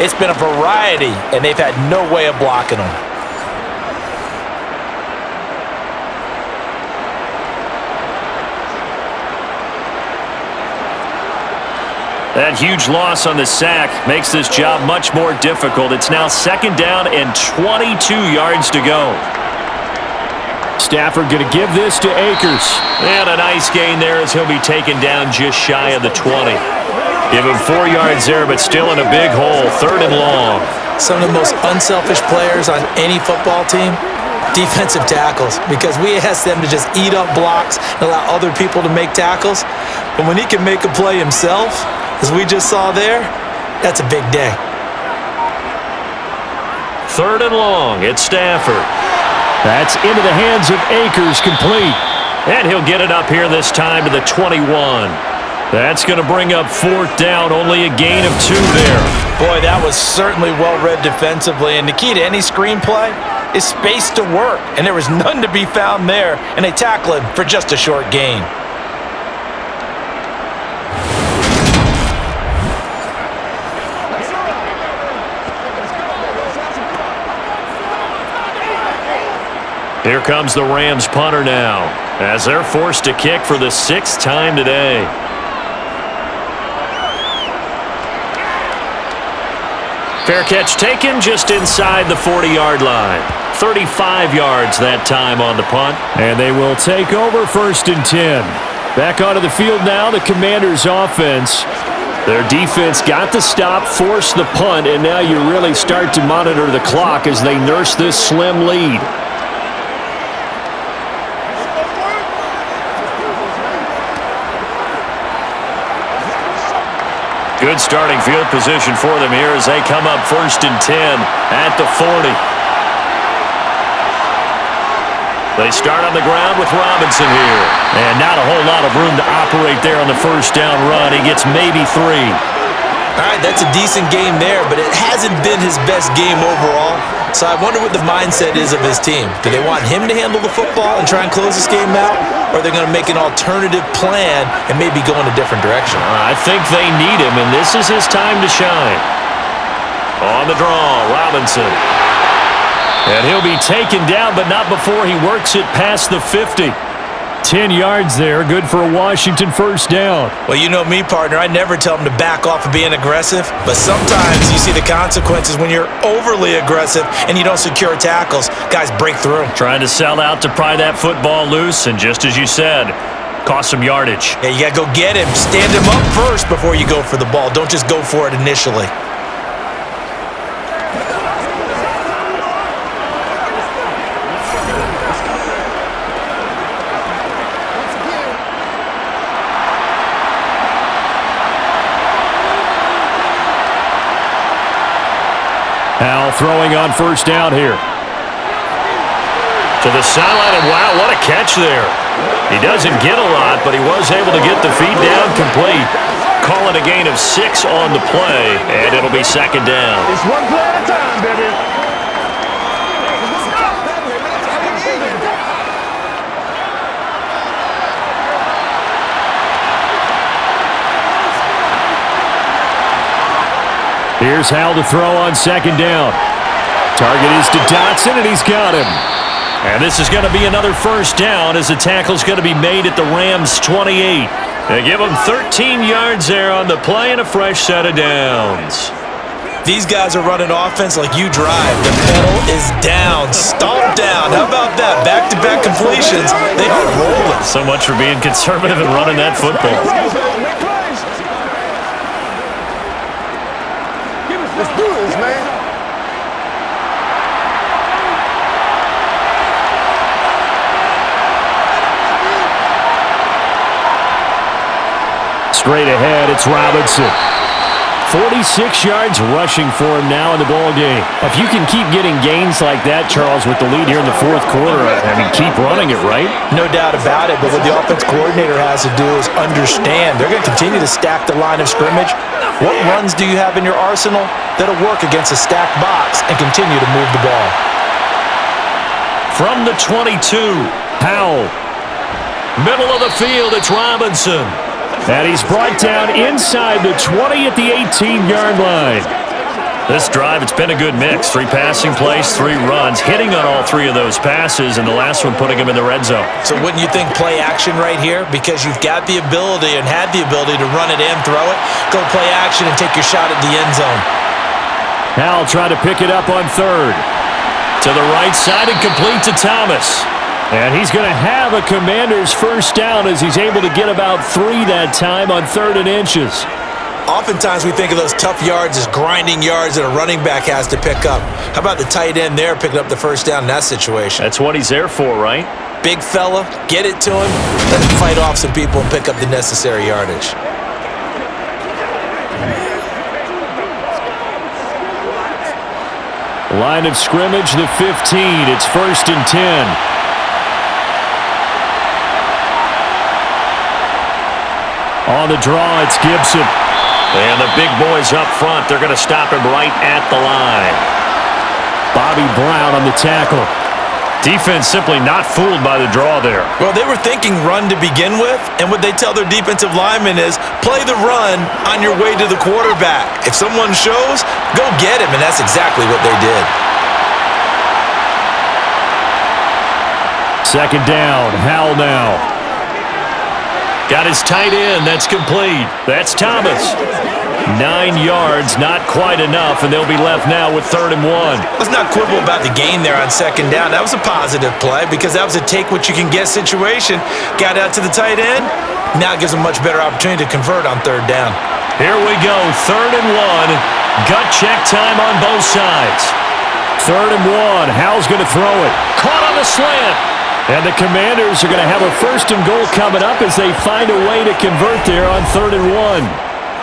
It's been a variety, and they've had no way of blocking them. That huge loss on the sack makes this job much more difficult. It's now 2nd down and 22 yards to go. Stafford going to give this to Akers. And a nice gain there as he'll be taken down just shy of the 20. Give him 4 yards there, but still in a big hole. 3rd and long. Some of the most unselfish players on any football team, defensive tackles, because we ask them to just eat up blocks and allow other people to make tackles. But when he can make a play himself, as we just saw there, that's a big day. 3rd and long. It's Stafford. That's into the hands of Akers, complete. And he'll get it up here this time to the 21. That's going to bring up 4th down, only a gain of 2 there. Boy, that was certainly well-read defensively, and the key to any screenplay is space to work, and there was none to be found there, and they tackle him for just a short gain. Here comes the Rams punter now, as they're forced to kick for the 6th time today. Fair catch taken just inside the 40-yard line. 35 yards that time on the punt. And they will take over 1st and 10. Back onto the field now, the Commanders' offense. Their defense got the stop, forced the punt, and now you really start to monitor the clock as they nurse this slim lead. Good starting field position for them here as they come up 1st and 10 at the 40. They start on the ground with Robinson here. And not a whole lot of room to operate there on the first down run. He gets maybe 3. All right, that's a decent game there, but it hasn't been his best game overall. So I wonder what the mindset is of his team. Do they want him to handle the football and try and close this game out? Or are they going to make an alternative plan and maybe go in a different direction? I think they need him, and this is his time to shine. On the draw, Robinson. And he'll be taken down, but not before he works it past the 50. 10 yards there, good for a Washington first down. Well, you know me, partner. I never tell them to back off of being aggressive, but sometimes you see the consequences when you're overly aggressive and you don't secure tackles. Guys break through. Trying to sell out to pry that football loose, and just as you said, cost some yardage. Yeah, you got to go get him. Stand him up first before you go for the ball. Don't just go for it initially. Howell throwing on first down here. To the sideline, and wow, what a catch there. He doesn't get a lot, but he was able to get the feed down complete. Call it a gain of 6 on the play, and it'll be 2nd down. It's one play at a time, baby. Here's Howell to throw on 2nd down. Target is to Dotson, and he's got him. And this is going to be another first down as the tackle's going to be made at the Rams' 28. They give them 13 yards there on the play and a fresh set of downs. These guys are running offense like you drive. The pedal is down, stomp down. How about that? Back-to-back completions. They are rolling. So much for being conservative and running that football. Let's do this, man. Straight ahead, it's Robinson. 46 yards rushing for him now in the ball game. If you can keep getting gains like that, Charles, with the lead here in the 4th quarter, I mean, keep running it, right? No doubt about it, but what the offense coordinator has to do is understand they're going to continue to stack the line of scrimmage. What runs do you have in your arsenal that'll work against a stacked box and continue to move the ball? From the 22, Howell. Middle of the field, it's Robinson. And he's brought down inside the 20 at the 18-yard line. This drive, it's been a good mix. 3 passing plays, 3 runs, hitting on all 3 of those passes, and the last one putting him in the red zone. So wouldn't you think play action right here? Because you've got the ability and had the ability to run it in, throw it, go play action, and take your shot at the end zone. Howell trying to pick it up on 3rd. To the right side and complete to Thomas. And he's going to have a Commander's first down as he's able to get about 3 that time on 3rd and inches. Oftentimes we think of those tough yards as grinding yards that a running back has to pick up. How about the tight end there picking up the first down in that situation? That's what he's there for, right? Big fella, get it to him, let him fight off some people and pick up the necessary yardage. Line of scrimmage, the 15. It's 1st and 10. On the draw, it's Gibson. And the big boys up front, they're going to stop him right at the line. Bobby Brown on the tackle. Defense simply not fooled by the draw there. Well, they were thinking run to begin with, and what they tell their defensive linemen is play the run on your way to the quarterback. If someone shows, go get him, and that's exactly what they did. 2nd down, Howell now. Got his tight end. That's complete. That's Thomas. 9 yards, not quite enough, and they'll be left now with 3rd and 1. Let's not quibble about the gain there on 2nd down. That was a positive play because that was a take-what-you-can-get situation. Got out to the tight end. Now it gives them a much better opportunity to convert on 3rd down. Here we go, 3rd and 1. Gut check time on both sides. 3rd and 1. Howell's going to throw it. Caught on the slant. And the Commanders are going to have a 1st and goal coming up as they find a way to convert there on 3rd and 1.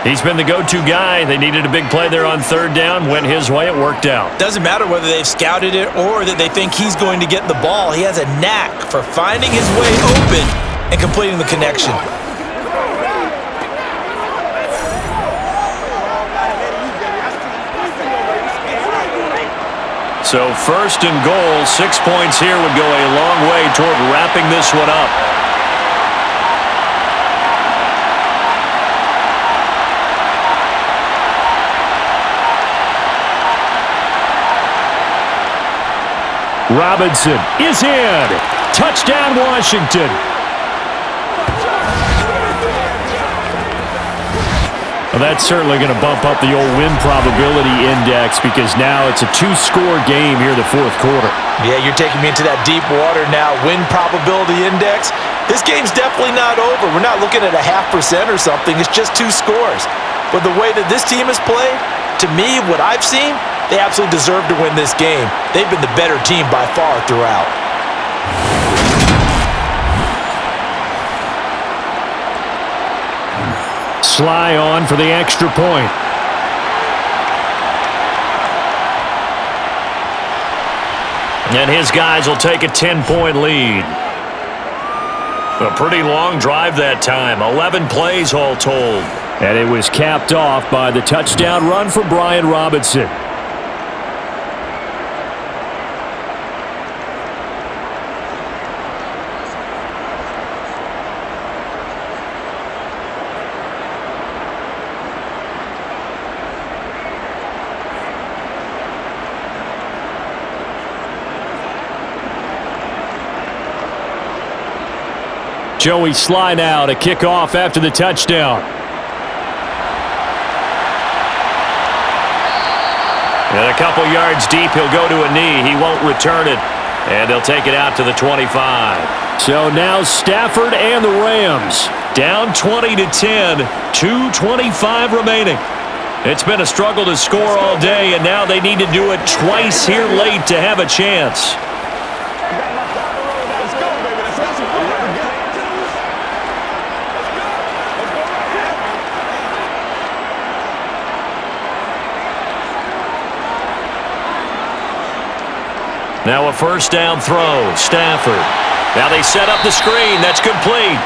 He's been the go-to guy. They needed a big play there on third down. Went his way. It worked out. Doesn't matter whether they've scouted it or that they think he's going to get the ball. He has a knack for finding his way open and completing the connection. So first and goal, 6 points here would go a long way toward wrapping this one up. Robinson is in. Touchdown, Washington. Well, that's certainly going to bump up the old win probability index because now it's a 2-score game here in the fourth quarter. Yeah, you're taking me into that deep water now. Win probability index. This game's definitely not over. We're not looking at a 0.5% or something. It's just 2 scores. But the way that this team has played, to me, what I've seen, they absolutely deserve to win this game. They've been the better team by far throughout. Sly on for the extra point. And his guys will take a 10-point lead. A pretty long drive that time. 11 plays all told. And it was capped off by the touchdown run for Brian Robinson. Joey Sly now to kick off after the touchdown. And a couple yards deep, he'll go to a knee. He won't return it. And they'll take it out to the 25. So now Stafford and the Rams down 20-10, 2:25 remaining. It's been a struggle to score all day, and now they need to do it twice here late to have a chance. Now a first down throw, Stafford. Now they set up the screen. That's complete.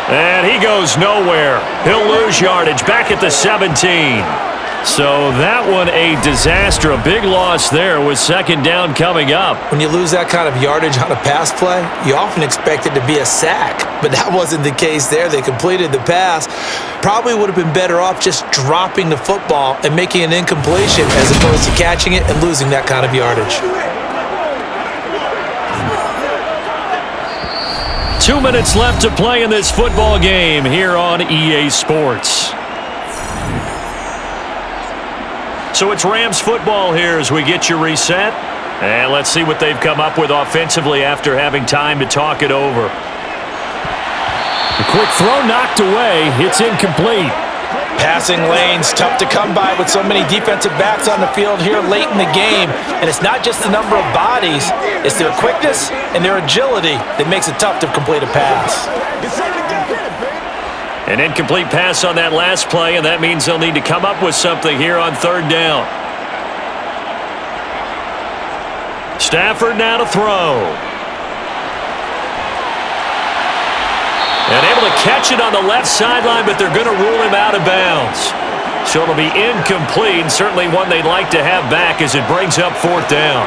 And he goes nowhere. He'll lose yardage back at the 17. So that one a disaster. A big loss there with second down coming up. When you lose that kind of yardage on a pass play, you often expect it to be a sack. But that wasn't the case there. They completed the pass. Probably would have been better off just dropping the football and making an incompletion as opposed to catching it and losing that kind of yardage. 2 minutes left to play in this football game here on EA Sports. So it's Rams football here as we get you reset. And let's see what they've come up with offensively after having time to talk it over. A quick throw knocked away. It's incomplete. Passing lanes tough to come by with so many defensive backs on the field here late in the game. And it's not just the number of bodies, it's their quickness and their agility that makes it tough to complete a pass. An incomplete pass on that last play, and that means they'll need to come up with something here on third down. Stafford now to throw. And able to catch it on the left sideline, but they're going to rule him out of bounds. So it'll be incomplete, and certainly one they'd like to have back as it brings up fourth down.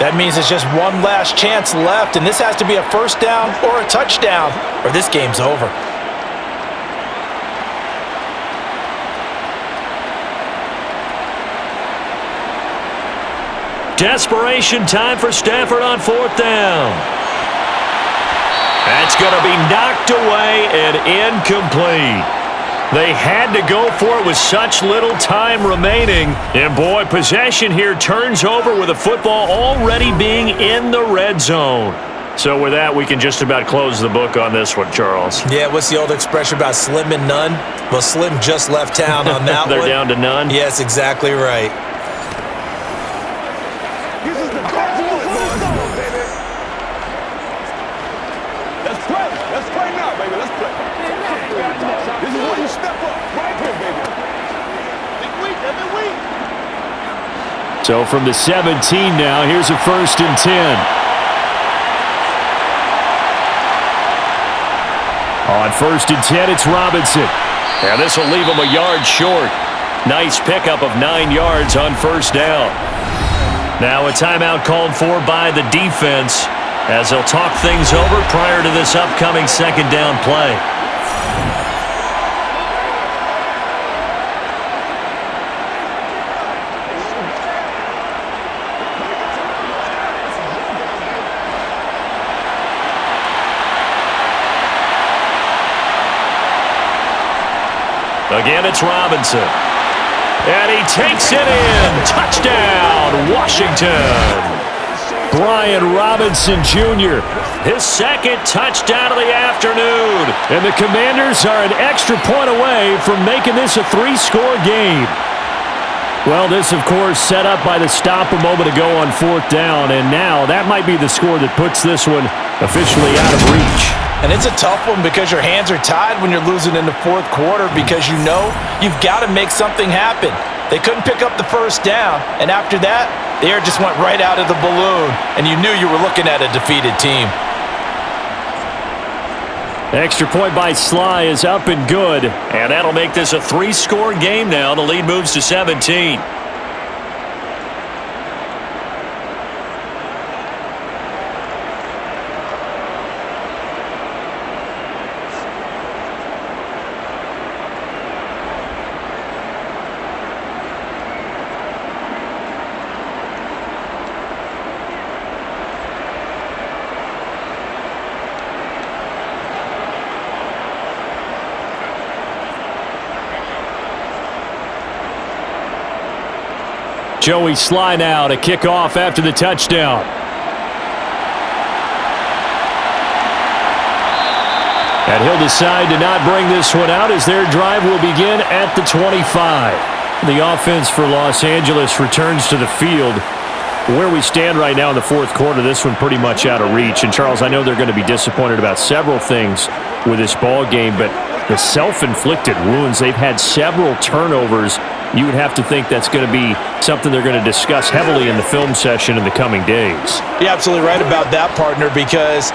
That means it's just one last chance left, and this has to be a first down or a touchdown, or this game's over. Desperation time for Stafford on fourth down. That's going to be knocked away and incomplete. They had to go for it with such little time remaining. And boy, possession here turns over with the football already being in the red zone. So with that, we can just about close the book on this one, Charles. Yeah, what's the old expression about slim and none? Well, Slim just left town on that They're one. down to none? Yes, exactly right. Let's play now, baby. Let's play. This is where you step up. Right here, baby. So from the 17 now, here's a 1st and 10. On 1st and 10, it's Robinson. Yeah, this will leave him a yard short. Nice pickup of 9 yards on 1st down. Now a timeout called for by the defense as they'll talk things over prior to this upcoming 2nd down play. Again, it's Robinson. And he takes it in. Touchdown, Washington. Brian Robinson Jr., his 2nd touchdown of the afternoon. And the Commanders are an extra point away from making this a 3-score game. Well, this, of course, set up by the stop a moment ago on 4th down. And now that might be the score that puts this one officially out of reach. And it's a tough one because your hands are tied when you're losing in the 4th quarter because you know you've got to make something happen. They couldn't pick up the 1st down, and after that, the air just went right out of the balloon, and you knew you were looking at a defeated team. Extra point by Sly is up and good. And that'll make this a 3-score game now. The lead moves to 17. Joey Sly now to kick off after the touchdown. And he'll decide to not bring this one out as their drive will begin at the 25. The offense for Los Angeles returns to the field. Where we stand right now in the 4th quarter, this one pretty much out of reach. And, Charles, I know they're going to be disappointed about several things with this ball game, but the self-inflicted wounds, they've had several turnovers. You would have to think that's going to be something they're going to discuss heavily in the film session in the coming days. You're absolutely right about that, partner, because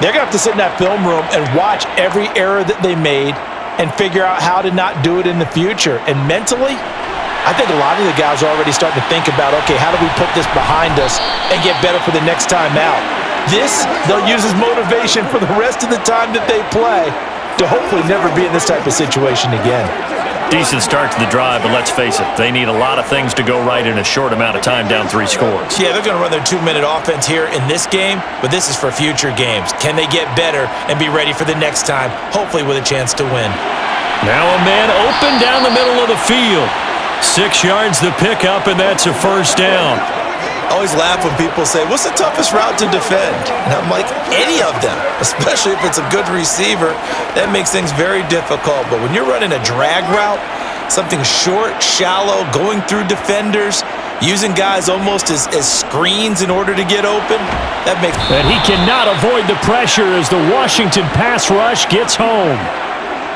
they're going to have to sit in that film room and watch every error that they made and figure out how to not do it in the future. And mentally, I think a lot of the guys are already starting to think about, okay, how do we put this behind us and get better for the next time out? This, they'll use as motivation for the rest of the time that they play to hopefully never be in this type of situation again. Decent start to the drive, but let's face it, they need a lot of things to go right in a short amount of time down 3 scores. Yeah, they're going to run their 2-minute offense here in this game, but this is for future games. Can they get better and be ready for the next time, hopefully with a chance to win? Now a man open down the middle of the field. 6 yards the pickup, and that's a 1st down. I always laugh when people say, what's the toughest route to defend? And I'm like, any of them, especially if it's a good receiver. That makes things very difficult. But when you're running a drag route, something short, shallow, going through defenders, using guys almost as screens in order to get open, that makes... And he cannot avoid the pressure as the Washington pass rush gets home.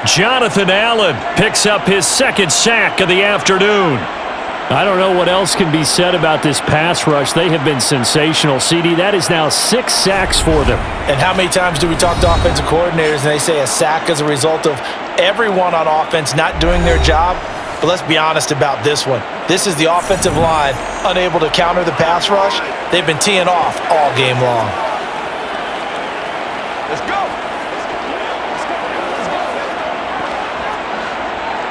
Jonathan Allen picks up his 2nd sack of the afternoon. I don't know what else can be said about this pass rush. They have been sensational. CD, that is now 6 sacks for them. And how many times do we talk to offensive coordinators and they say a sack as a result of everyone on offense not doing their job? But let's be honest about this one. This is the offensive line unable to counter the pass rush. They've been teeing off all game long. Let's go.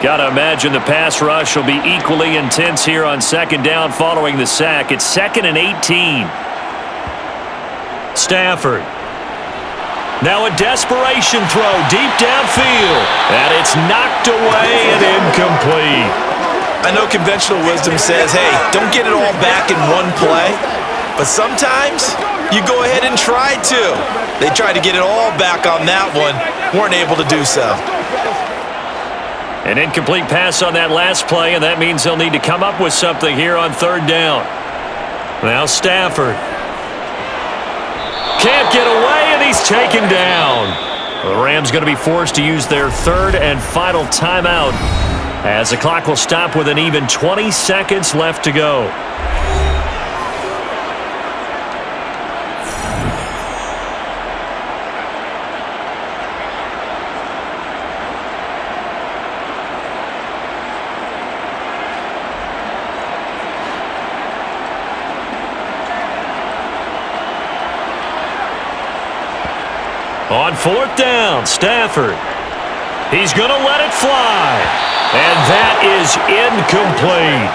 Got to imagine the pass rush will be equally intense here on 2nd down following the sack. It's 2nd and 18. Stafford. Now a desperation throw deep downfield. And it's knocked away and incomplete. I know conventional wisdom says, hey, don't get it all back in one play. But sometimes you go ahead and try to. They tried to get it all back on that one. Weren't able to do so. An incomplete pass on that last play, and that means they'll need to come up with something here on 3rd down. Now Stafford. Can't get away, and he's taken down. The Rams going to be forced to use their 3rd and final timeout as the clock will stop with an even 20 seconds left to go. On 4th down, Stafford. He's going to let it fly. And that is incomplete.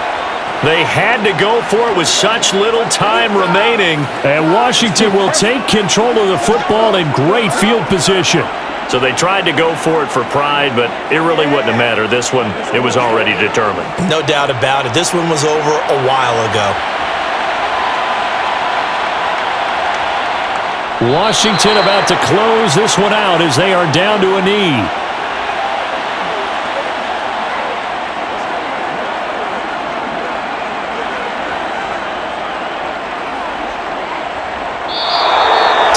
They had to go for it with such little time remaining. And Washington will take control of the football in great field position. So they tried to go for it for pride, but it really wouldn't have mattered. This one, it was already determined. No doubt about it. This one was over a while ago. Washington about to close this one out as they are down to a knee.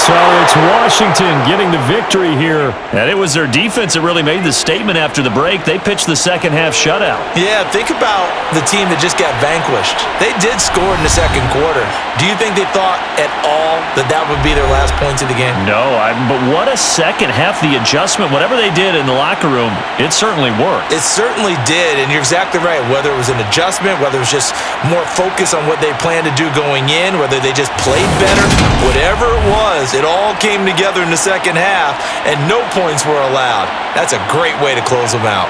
So it's Washington getting the victory here. And it was their defense that really made the statement after the break. They pitched the second half shutout. Yeah, think about the team that just got vanquished. They did score in the second quarter. Do you think they thought at all that that would be their last points of the game? No, but what a second half. The adjustment, whatever they did in the locker room, it certainly worked. It certainly did, and you're exactly right. Whether it was an adjustment, whether it was just more focus on what they planned to do going in, whether they just played better, whatever it was, it all came together in the second half, and no points were allowed. That's a great way to close them out.